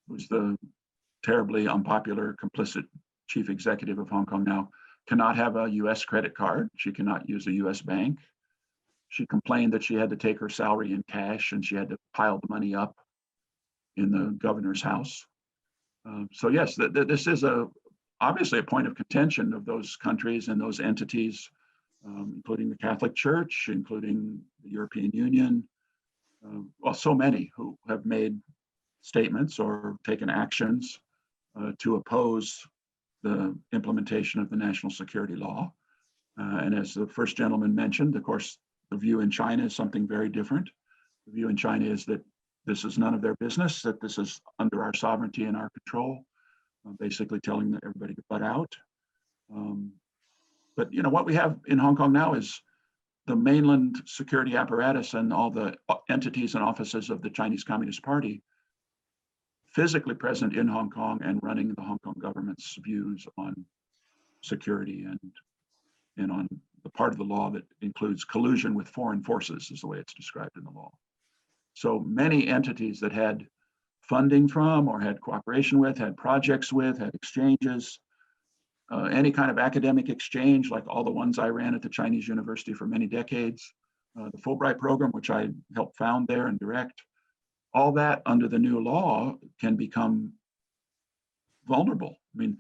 [SPEAKER 2] who's the terribly unpopular, complicit chief executive of Hong Kong now, cannot have a US credit card. She cannot use a US bank. She complained that she had to take her salary in cash and she had to pile the money up in the governor's house. So yes, this is obviously a point of contention of those countries and those entities, including the Catholic Church, including the European Union, well, so many who have made statements or taken actions to oppose the implementation of the national security law. And as the first gentleman mentioned, of course, the view in China is something very different. The view in China is that this is none of their business, that this is under our sovereignty and our control, basically telling everybody to butt out. But what we have in Hong Kong now is the mainland security apparatus and all the entities and offices of the Chinese Communist Party physically present in Hong Kong and running the Hong Kong government's views on security and on the part of the law that includes collusion with foreign forces, is the way it's described in the law. So many entities that had funding from or had cooperation with, had projects with, had exchanges, any kind of academic exchange, like all the ones I ran at the Chinese University for many decades, the Fulbright program, which I helped found there and direct, all that under the new law can become vulnerable. I mean,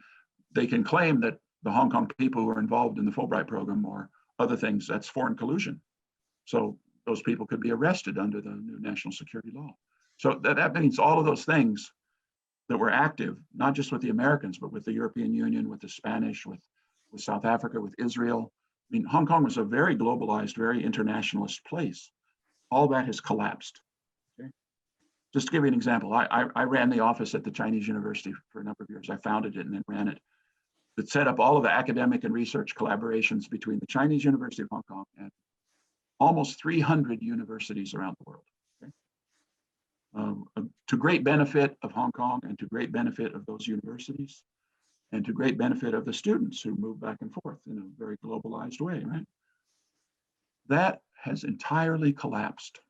[SPEAKER 2] they can claim that the Hong Kong people who are involved in the Fulbright program or other things, that's foreign collusion. So those people could be arrested under the new national security law. So that means all of those things that were active, not just with the Americans, but with the European Union, with the Spanish, with South Africa, with Israel. I mean, Hong Kong was a very globalized, very internationalist place. All that has collapsed. Okay? Just to give you an example, I ran the office at the Chinese University for a number of years. I founded it and then ran it. That set up all of the academic and research collaborations between the Chinese University of Hong Kong and almost 300 universities around the world. Okay? To great benefit of Hong Kong and to great benefit of those universities and to great benefit of the students who move back and forth in a very globalized way, right? That has entirely collapsed.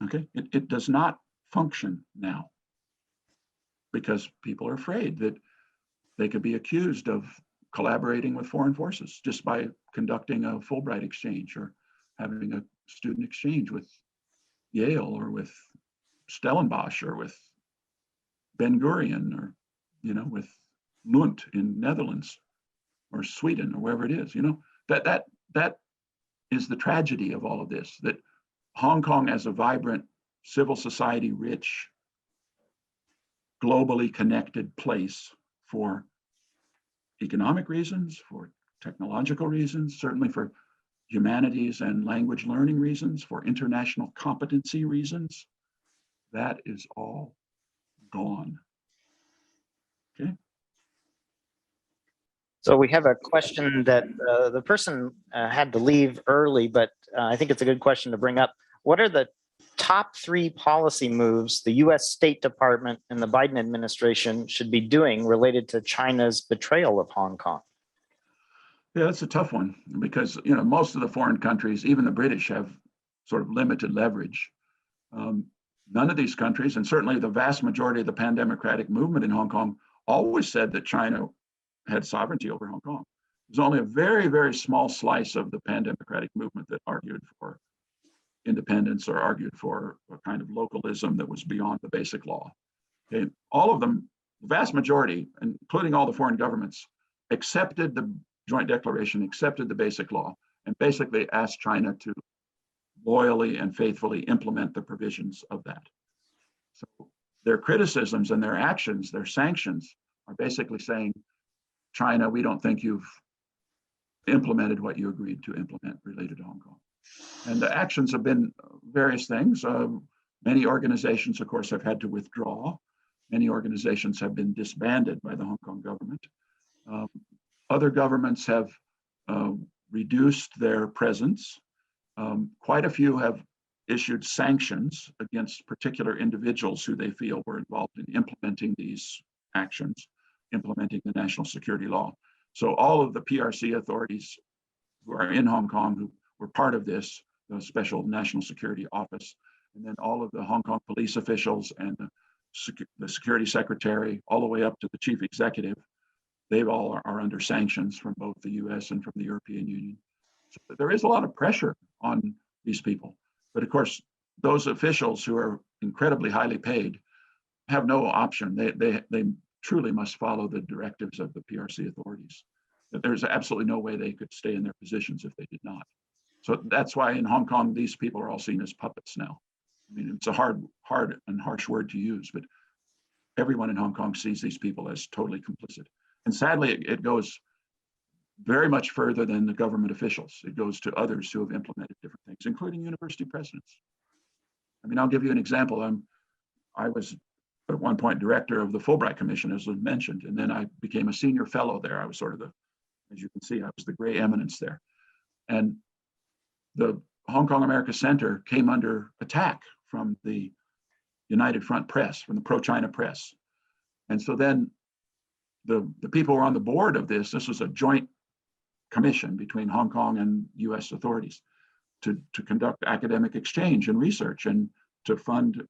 [SPEAKER 2] Okay, it does not function now because people are afraid that they could be accused of collaborating with foreign forces just by conducting a Fulbright exchange or having a student exchange with Yale or with Stellenbosch or with Ben Gurion or, with Lund in Netherlands or Sweden or wherever it is, that is the tragedy of all of this, that Hong Kong as a vibrant, civil society rich, globally connected place for economic reasons, for technological reasons, certainly for humanities and language learning reasons, for international competency reasons, that is all gone. Okay?
[SPEAKER 1] So we have a question that the person had to leave early, but I think it's a good question to bring up. What are the top 3 policy moves the US State Department and the Biden administration should be doing related to China's betrayal of Hong Kong?
[SPEAKER 2] Yeah, that's a tough one because, you know, most of the foreign countries, even the British, have sort of limited leverage. None of these countries, and certainly the vast majority of the pan-democratic movement in Hong Kong, always said that China had sovereignty over Hong Kong. There's only a very, very small slice of the pan-democratic movement that argued for independence or argued for a kind of localism that was beyond the basic law. Okay. All of them, the vast majority, including all the foreign governments, accepted the joint declaration, accepted the basic law, and basically asked China to loyally and faithfully implement the provisions of that. So their criticisms and their actions, their sanctions, are basically saying, China, we don't think you've implemented what you agreed to implement related to Hong Kong. And the actions have been various things. Many organizations, of course, have had to withdraw. Many organizations have been disbanded by the Hong Kong government. Other governments have reduced their presence. Quite a few have issued sanctions against particular individuals who they feel were involved in implementing these actions, implementing the national security law. So all of the PRC authorities who are in Hong Kong who were part of this, the Special National Security Office, and then all of the Hong Kong police officials and the security secretary, all the way up to the chief executive, they all are under sanctions from both the US and from the European Union. So there is a lot of pressure on these people. But of course, those officials who are incredibly highly paid have no option. They truly must follow the directives of the PRC authorities. There's absolutely no way they could stay in their positions if they did not. So that's why in Hong Kong, these people are all seen as puppets now. I mean, it's a hard and harsh word to use, but everyone in Hong Kong sees these people as totally complicit. And sadly, it goes very much further than the government officials. It goes to others who have implemented different things, including university presidents. I mean, I'll give you an example. I was at one point director of the Fulbright Commission, as was mentioned, and then I became a senior fellow there. I was sort of as you can see, I was the gray eminence there. And the Hong Kong America Center came under attack from the United Front press, from the pro-China press. And so then the people who were on the board of this was a joint commission between Hong Kong and US authorities to conduct academic exchange and research and to fund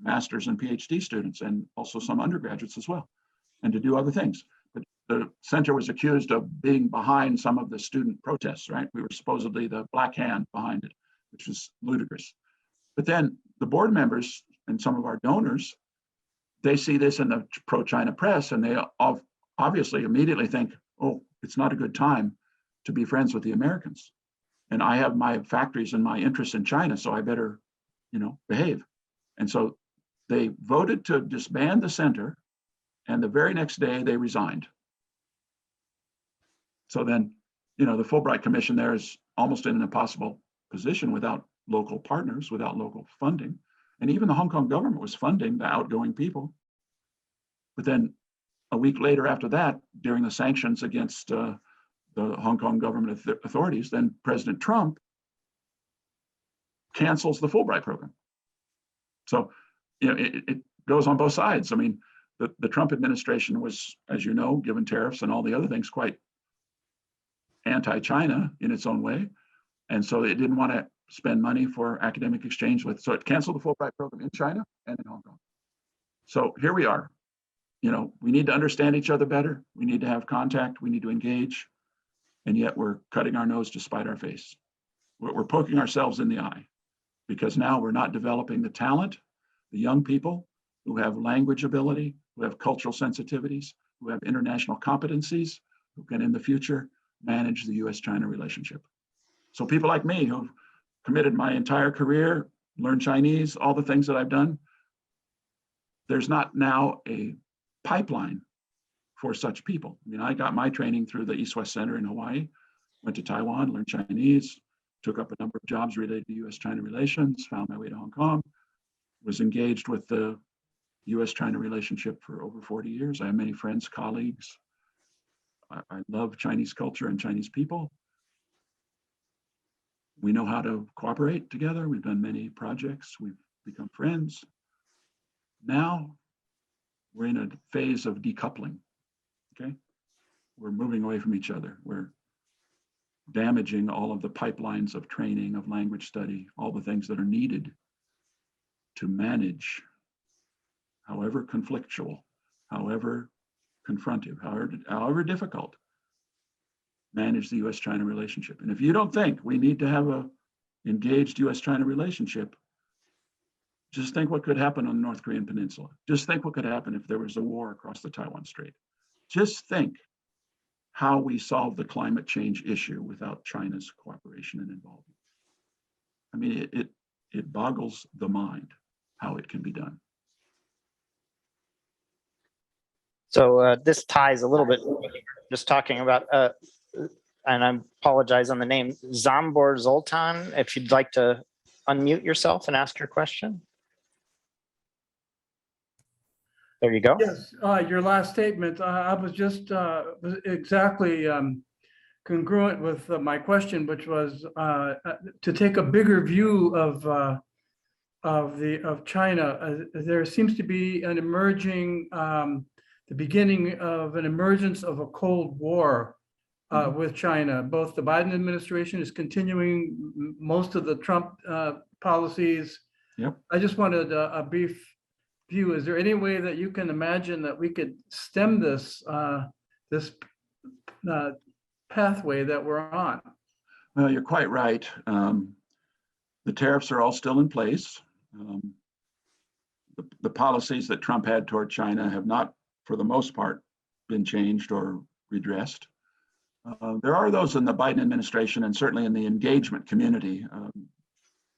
[SPEAKER 2] master's and PhD students and also some undergraduates as well, and to do other things. But the center was accused of being behind some of the student protests, right? We were supposedly the black hand behind it, which was ludicrous. But then the board members and some of our donors, they see this in the pro-China press and they obviously immediately think, oh, it's not a good time to be friends with the Americans. And I have my factories and my interests in China, so I better, behave. And so they voted to disband the center, and the very next day they resigned. So then, the Fulbright Commission there is almost in an impossible position without local partners, without local funding. And even the Hong Kong government was funding the outgoing people. But then a week later after that, during the sanctions against the Hong Kong government authorities, then President Trump cancels the Fulbright program. So, it goes on both sides. I mean, the Trump administration was, as you know, given tariffs and all the other things, quite anti-China in its own way. And so it didn't want to spend money for academic exchange so it canceled the Fulbright program in China and in Hong Kong. So here we are. We need to understand each other better. We need to have contact. We need to engage. And yet we're cutting our nose to spite our face. We're poking ourselves in the eye because now we're not developing the talent, the young people who have language ability, who have cultural sensitivities, who have international competencies, who can in the future manage the US-China relationship. So people like me who've committed my entire career, learned Chinese, all the things that I've done, there's not now a pipeline for such people. I mean, I got my training through the East-West Center in Hawaii, went to Taiwan, learned Chinese, took up a number of jobs related to US-China relations, found my way to Hong Kong, was engaged with the US-China relationship for over 40 years. I have many friends, colleagues, I love Chinese culture and Chinese people. We know how to cooperate together. We've done many projects. We've become friends. Now we're in a phase of decoupling, okay? We're moving away from each other. We're damaging all of the pipelines of training, of language study, all the things that are needed to manage, however conflictual, however confrontive, however difficult, manage the US-China relationship. And if you don't think we need to have a engaged US-China relationship, just think what could happen on the North Korean peninsula. Just think what could happen if there was a war across the Taiwan Strait. Just think how we solve the climate change issue without China's cooperation and involvement. I mean, it boggles the mind how it can be done.
[SPEAKER 1] So this ties a little bit, just talking about, and I apologize on the name, Zambor Zoltan, if you'd like to unmute yourself and ask your question. There you go.
[SPEAKER 8] Yes, your last statement, I was just exactly congruent with my question, which was to take a bigger view of China. There seems to be an emerging, the beginning of an emergence of a Cold War with China. Both the Biden administration is continuing most of the Trump policies.
[SPEAKER 2] Yep.
[SPEAKER 8] I just wanted a brief view. Is there any way that you can imagine that we could stem this pathway that we're on?
[SPEAKER 2] Well, you're quite right. The tariffs are all still in place. The policies that Trump had toward China have not, for the most part, been changed or redressed. There are those in the Biden administration and certainly in the engagement community,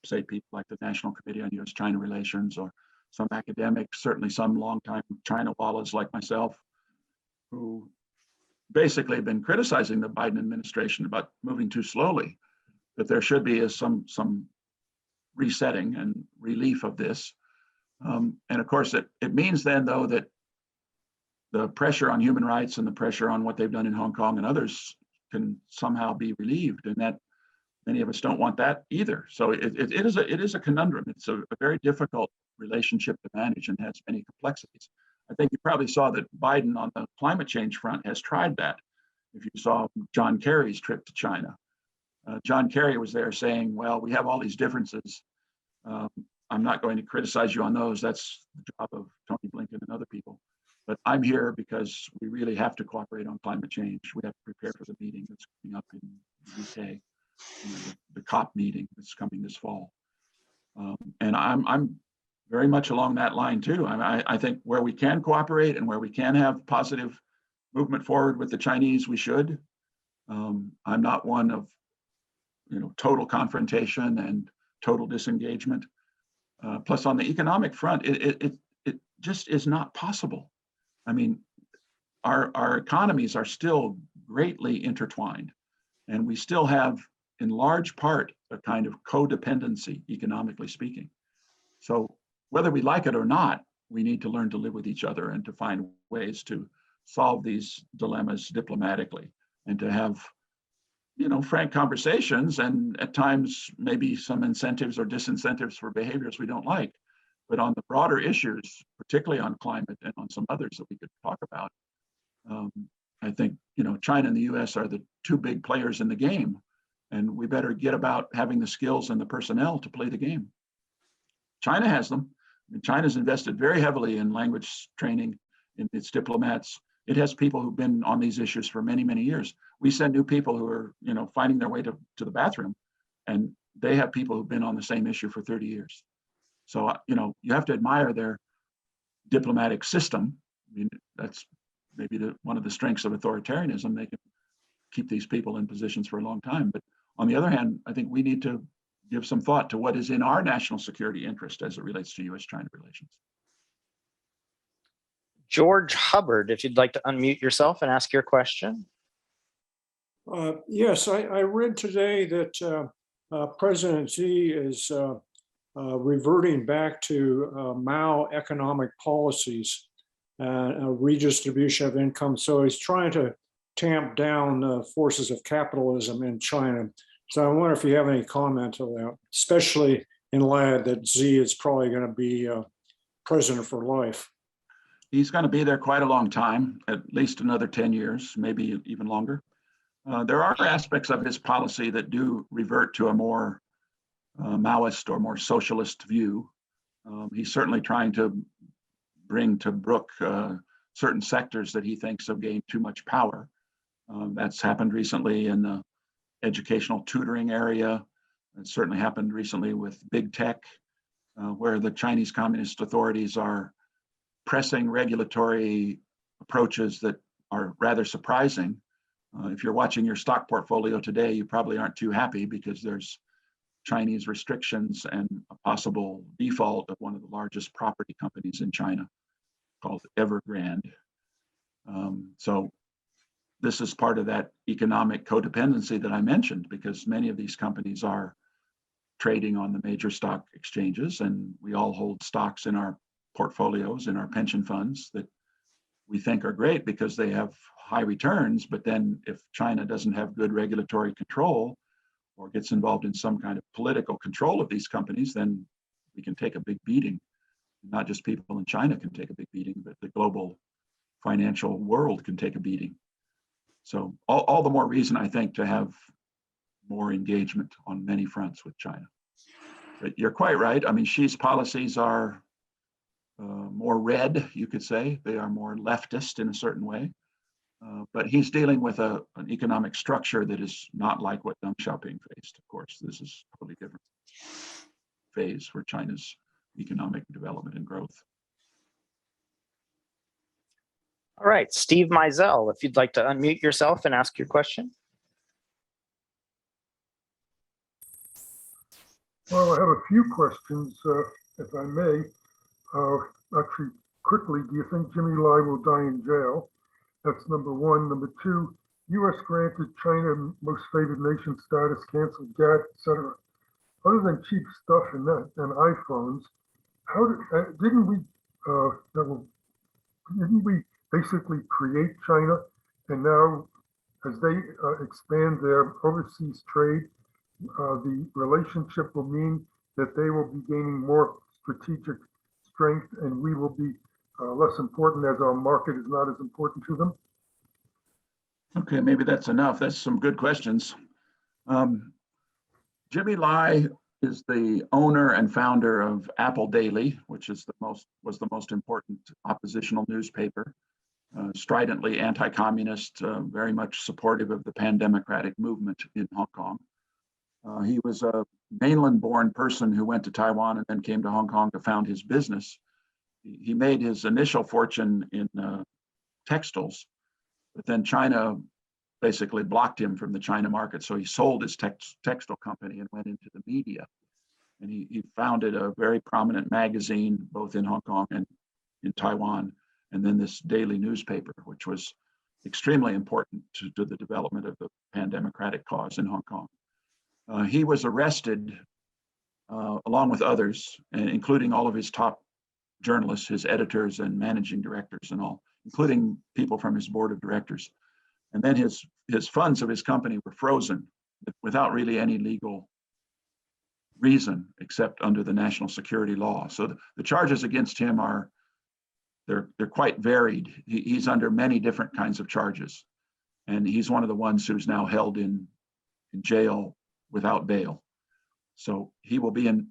[SPEAKER 2] say people like the National Committee on US-China Relations or some academics, certainly some longtime China wallahs like myself, who basically have been criticizing the Biden administration about moving too slowly, that there should be some resetting and relief of this. And of course, it means then, though, that the pressure on human rights and the pressure on what they've done in Hong Kong and others can somehow be relieved, and that many of us don't want that either. So it is a conundrum. It's a very difficult relationship to manage and has many complexities. I think you probably saw that Biden on the climate change front has tried that. If you saw John Kerry's trip to China, John Kerry was there saying, well, we have all these differences. I'm not going to criticize you on those. That's the job of Tony Blinken and other people. But I'm here because we really have to cooperate on climate change. We have to prepare for the meeting that's coming up in the UK, the COP meeting that's coming this fall. And I'm very much along that line too. I think where we can cooperate and where we can have positive movement forward with the Chinese, we should. I'm not one of total confrontation and total disengagement. Plus, on the economic front, it just is not possible. I mean, our economies are still greatly intertwined, and we still have, in large part, a kind of codependency, economically speaking. So whether we like it or not, we need to learn to live with each other and to find ways to solve these dilemmas diplomatically and to have, frank conversations, and at times maybe some incentives or disincentives for behaviors we don't like. But on the broader issues, particularly on climate and on some others that we could talk about, I think, China and the US are the two big players in the game, and we better get about having the skills and the personnel to play the game. China has them. I mean, China's invested very heavily in language training in its diplomats. It has people who've been on these issues for many, many years. We send new people who are, finding their way to the bathroom, and they have people who've been on the same issue for 30 years. So, you have to admire their diplomatic system. I mean, that's maybe one of the strengths of authoritarianism. They can keep these people in positions for a long time. But on the other hand, I think we need to give some thought to what is in our national security interest as it relates to US-China relations.
[SPEAKER 1] George Hubbard, if you'd like to unmute yourself and ask your question.
[SPEAKER 9] Yes, I read today that President Xi is reverting back to Mao economic policies, redistribution of income. So he's trying to tamp down the forces of capitalism in China. So I wonder if you have any comment on that, especially in light that Xi is probably going to be president for life.
[SPEAKER 2] He's going to be there quite a long time, at least another 10 years, maybe even longer. There are aspects of his policy that do revert to a more Maoist or more socialist view. He's certainly trying to bring to book certain sectors that he thinks have gained too much power. That's happened recently in the educational tutoring area. It certainly happened recently with big tech, where the Chinese Communist authorities are pressing regulatory approaches that are rather surprising. If you're watching your stock portfolio today, you probably aren't too happy because there's Chinese restrictions and a possible default of one of the largest property companies in China called Evergrande. So this is part of that economic codependency that I mentioned, because many of these companies are trading on the major stock exchanges, and we all hold stocks in our portfolios, in our pension funds, that we think are great because they have high returns. But then if China doesn't have good regulatory control or gets involved in some kind of political control of these companies, then we can take a big beating. Not just people in China can take a big beating, but the global financial world can take a beating. So all the more reason, I think, to have more engagement on many fronts with China. But you're quite right. I mean, Xi's policies are more red, you could say. They are more leftist in a certain way. But he's dealing with an economic structure that is not like what Deng Xiaoping faced. Of course, this is a totally different phase for China's economic development and growth.
[SPEAKER 1] All right, Steve Meisel, if you'd like to unmute yourself and ask your question.
[SPEAKER 10] Well, I have a few questions, if I may. Actually, quickly, do you think Jimmy Lai will die in jail? That's number one. Number two, U.S. granted China most favored nation status, canceled GATT, etc. Other than cheap stuff and iPhones, didn't we basically create China? And now, as they expand their overseas trade, the relationship will mean that they will be gaining more strategic strength, and we will be less important as our market is not as important to them?
[SPEAKER 2] Okay, maybe that's enough. That's some good questions. Jimmy Lai is the owner and founder of Apple Daily, which is was the most important oppositional newspaper, stridently anti-communist, very much supportive of the pan-democratic movement in Hong Kong. He was a mainland-born person who went to Taiwan and then came to Hong Kong to found his business. He made his initial fortune in textiles, but then China basically blocked him from the China market. So he sold his textile company and went into the media. And he founded a very prominent magazine, both in Hong Kong and in Taiwan, and then this daily newspaper, which was extremely important to the development of the pan-democratic cause in Hong Kong. He was arrested along with others, including all of his top journalists, his editors and managing directors and all, including people from his board of directors. And then his funds of his company were frozen without really any legal reason except under the national security law. So the charges against him they're quite varied. He's under many different kinds of charges. And he's one of the ones who's now held in jail without bail. So he will be in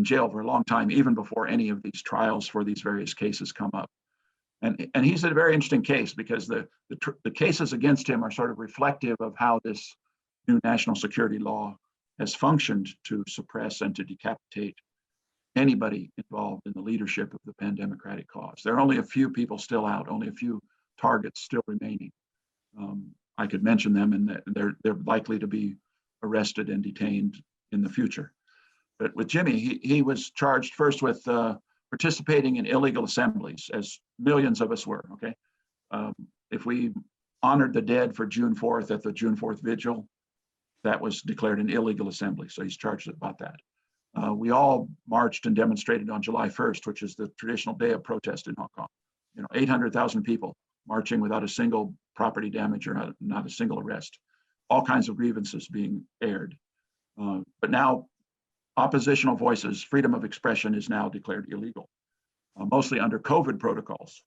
[SPEAKER 2] jail for a long time, even before any of these trials for these various cases come up. And he's a very interesting case because the cases against him are sort of reflective of how this new national security law has functioned to suppress and to decapitate anybody involved in the leadership of the pan-democratic cause. There are only a few people still out, only a few targets still remaining. I could mention them, and they're likely to be arrested and detained in the future. But with Jimmy, he was charged first with participating in illegal assemblies, as millions of us were, okay? If we honored the dead for June 4th at the June 4th vigil, that was declared an illegal assembly, so he's charged about that. We all marched and demonstrated on July 1st, which is the traditional day of protest in Hong Kong. 800,000 people marching without a single property damage or not a single arrest. All kinds of grievances being aired. But now oppositional voices, freedom of expression is now declared illegal, mostly under COVID protocols.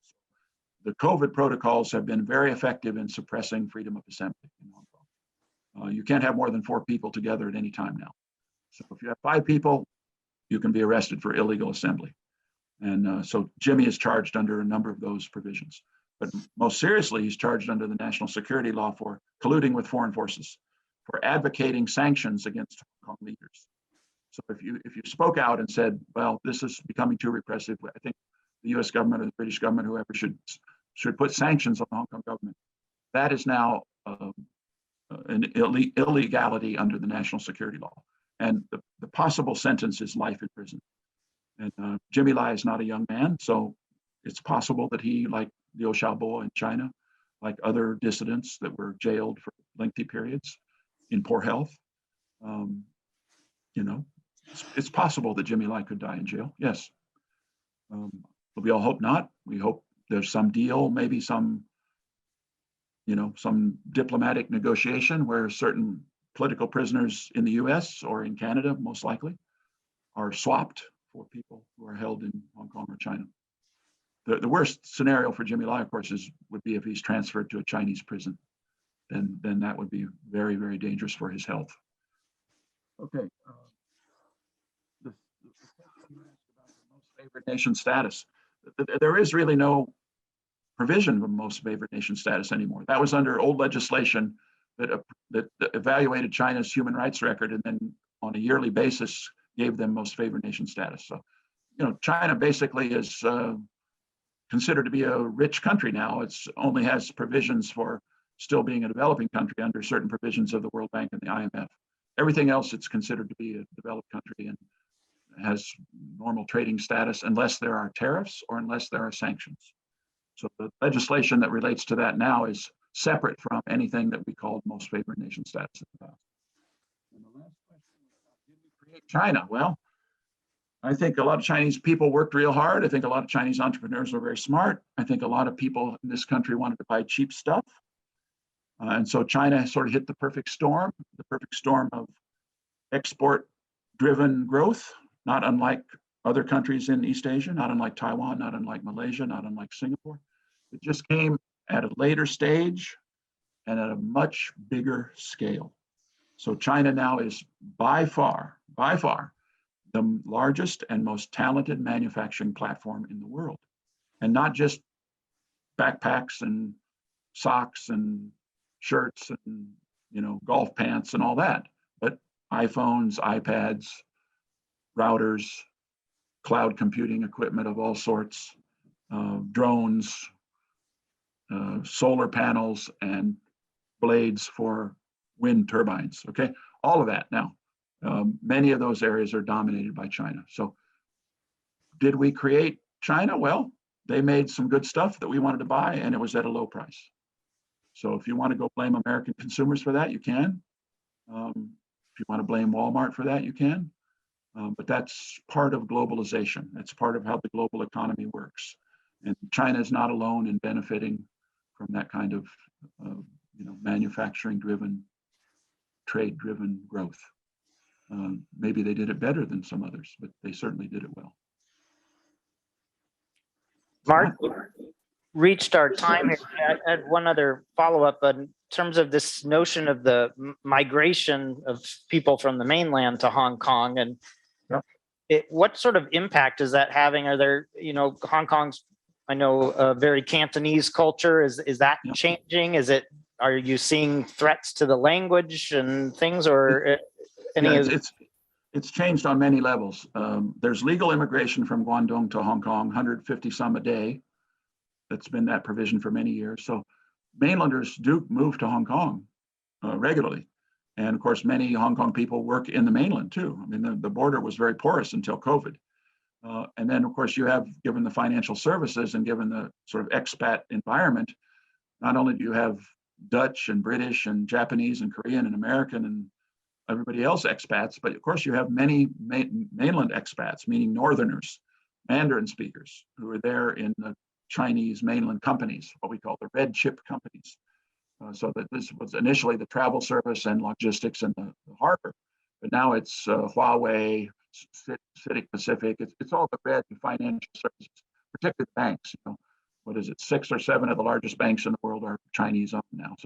[SPEAKER 2] The COVID protocols have been very effective in suppressing freedom of assembly in Hong Kong. You can't have more than 4 people together at any time now. So if you have 5 people, you can be arrested for illegal assembly. And so Jimmy is charged under a number of those provisions. But most seriously, he's charged under the national security law for colluding with foreign forces, for advocating sanctions against Hong Kong leaders. So if you spoke out and said, well, this is becoming too repressive, I think the US government or the British government, whoever should put sanctions on the Hong Kong government, that is now an illegality under the national security law. And the possible sentence is life in prison. And Jimmy Lai is not a young man, so it's possible that he, like Liu Xiaobo in China, like other dissidents that were jailed for lengthy periods in poor health, it's possible that Jimmy Lai could die in jail. Yes. But we all hope not. We hope there's some deal, maybe some diplomatic negotiation where certain political prisoners in the US or in Canada, most likely, are swapped for people who are held in Hong Kong or China. The worst scenario for Jimmy Lai, of course, would be if he's transferred to a Chinese prison. Then that would be very, very dangerous for his health. Okay. The most favored nation status. There is really no provision of most favored nation status anymore. That was under old legislation that evaluated China's human rights record and then on a yearly basis gave them most favored nation status. So, China basically is considered to be a rich country now. It's only has provisions for still being a developing country under certain provisions of the World Bank and the IMF. Everything else, it's considered to be a developed country and has normal trading status unless there are tariffs or unless there are sanctions. So the legislation that relates to that now is separate from anything that we called most favored nation status in the past. And the last question was, did we create China? Well, I think a lot of Chinese people worked real hard. I think a lot of Chinese entrepreneurs were very smart. I think a lot of people in this country wanted to buy cheap stuff. And so China sort of hit the perfect storm of export-driven growth, not unlike other countries in East Asia, not unlike Taiwan, not unlike Malaysia, not unlike Singapore. It just came at a later stage and at a much bigger scale. So China now is by far, the largest and most talented manufacturing platform in the world. And not just backpacks and socks and shirts and golf pants and all that, but iPhones, iPads, routers, cloud computing equipment of all sorts, drones, solar panels, and blades for wind turbines. Okay, all of that now. Many of those areas are dominated by China. So did we create China? Well, they made some good stuff that we wanted to buy, and it was at a low price. So if you want to go blame American consumers for that, you can. If you want to blame Walmart for that, you can. But that's part of globalization. That's part of how the global economy works. And China is not alone in benefiting from that kind of manufacturing-driven, trade-driven growth. Maybe they did it better than some others, but they certainly did it well.
[SPEAKER 1] Mark, reached our time here. I had one other follow-up in terms of this notion of the migration of people from the mainland to Hong Kong, and what sort of impact is that having? Are there, Hong Kong's, I know, a very Cantonese culture. Is that changing? Are you seeing threats to the language and things, or
[SPEAKER 2] it's changed on many levels. There's legal immigration from Guangdong to Hong Kong, 150 some a day. That's been that provision for many years. So mainlanders do move to Hong Kong regularly. And of course, many Hong Kong people work in the mainland too. I mean, the border was very porous until COVID. And then of course you have, given the financial services and given the sort of expat environment, not only do you have Dutch and British and Japanese and Korean and American and everybody else expats, but of course you have many mainland expats, meaning northerners, Mandarin speakers, who are there in the Chinese mainland companies, what we call the red chip companies. So that this was initially the travel service and logistics and the harbor, but now it's Huawei, Citic Pacific. It's all the red financial services, particularly banks. You know, what is it? 6 or 7 of the largest banks in the world are Chinese owned now. So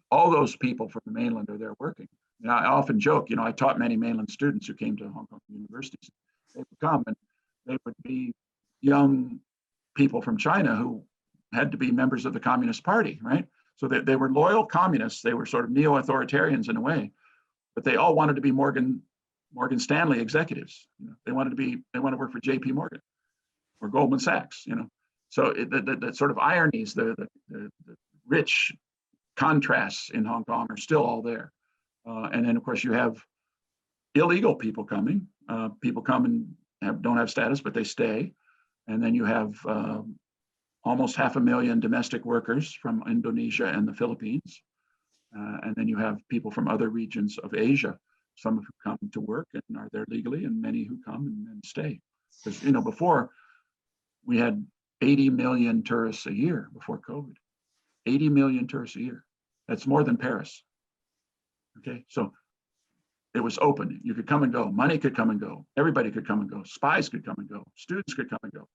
[SPEAKER 2] all those people from the mainland are there working. You know, I often joke, you know, I taught many mainland students who came to Hong Kong universities. They would come and they would be young people from China who had to be members of the Communist Party, right? So they were loyal communists. They were sort of neo-authoritarians in a way, but they all wanted to be Morgan Stanley executives. You know, they want to work for J.P. Morgan or Goldman Sachs. You know, so the sort of ironies, the rich contrasts in Hong Kong are still all there. And then of course you have illegal people coming. People come and don't have status, but they stay. And then you have almost 500,000 domestic workers from Indonesia and the Philippines. And then you have people from other regions of Asia, some who come to work and are there legally, and many who come and stay. Because, you know, before we had 80 million tourists a year before COVID. 80 million tourists a year. That's more than Paris. Okay, so it was open. You could come and go. Money could come and go. Everybody could come and go. Spies could come and go. Students could come and go.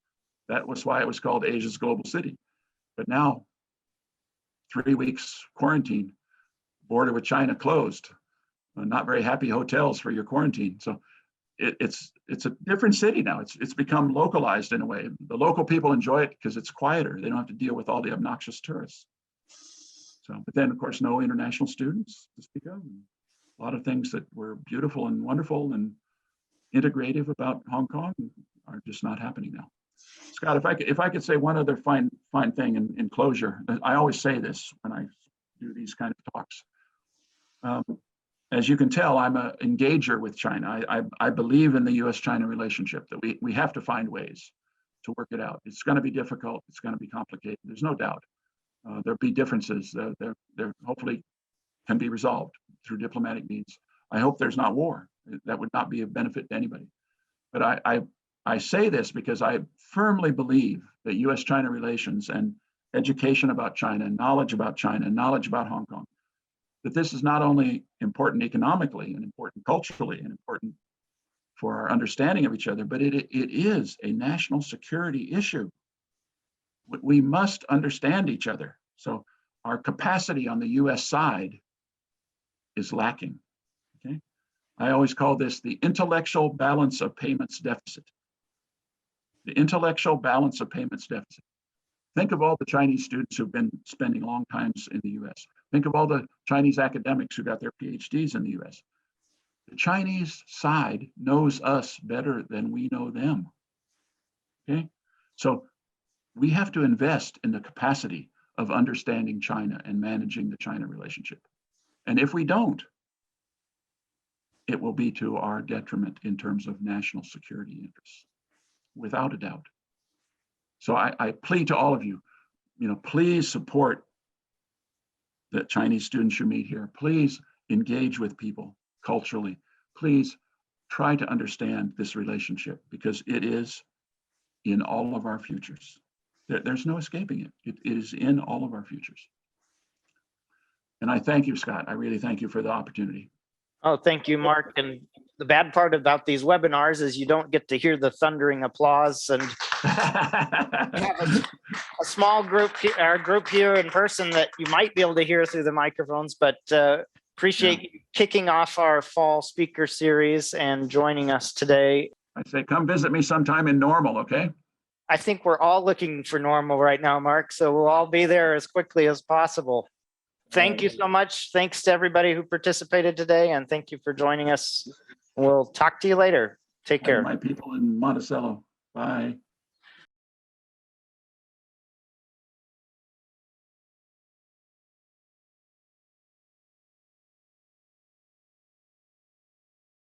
[SPEAKER 2] That was why it was called Asia's global city. But now, 3 weeks quarantine, border with China closed. Not very happy hotels for your quarantine. So it's a different city now. It's become localized in a way. The local people enjoy it because it's quieter. They don't have to deal with all the obnoxious tourists. So, but then of course, no international students to speak of. A lot of things that were beautiful and wonderful and integrative about Hong Kong are just not happening now. Scott, if I could say one other fine thing in closure, I always say this when I do these kind of talks. As you can tell, I'm an engager with China. I believe in the U.S.-China relationship, that we have to find ways to work it out. It's going to be difficult. It's going to be complicated. There's no doubt. There'll be differences. There hopefully can be resolved through diplomatic means. I hope there's not war. That would not be of benefit to anybody. But I say this because I firmly believe that U.S.-China relations and education about China, knowledge about China, knowledge about Hong Kong, that this is not only important economically and important culturally and important for our understanding of each other, but it is a national security issue. We must understand each other. So our capacity on the US side is lacking, okay? I always call this the intellectual balance of payments deficit. The intellectual balance of payments deficit. Think of all the Chinese students who've been spending long times in the US. Think of all the Chinese academics who got their PhDs in the US. The Chinese side knows us better than we know them, okay? So we have to invest in the capacity of understanding China and managing the China relationship. And if we don't, it will be to our detriment in terms of national security interests, without a doubt. So I plead to all of you, please support the Chinese students you meet here. Please engage with people culturally. Please try to understand this relationship, because it is in all of our futures. There's no escaping it. It is in all of our futures. And I thank you, Scott. I really thank you for the opportunity.
[SPEAKER 1] Oh, thank you, Mark. And the bad part about these webinars is you don't get to hear the thundering applause, and we have a small group, our group here in person, that you might be able to hear through the microphones, but appreciate you kicking off our fall speaker series and joining us today.
[SPEAKER 2] I say, come visit me sometime in Normal, okay?
[SPEAKER 1] I think we're all looking for normal right now, Mark, so we'll all be there as quickly as possible. Thank you so much. Thanks to everybody who participated today, and thank you for joining us. We'll talk to you later. Take care.
[SPEAKER 2] My people in Monticello. Bye.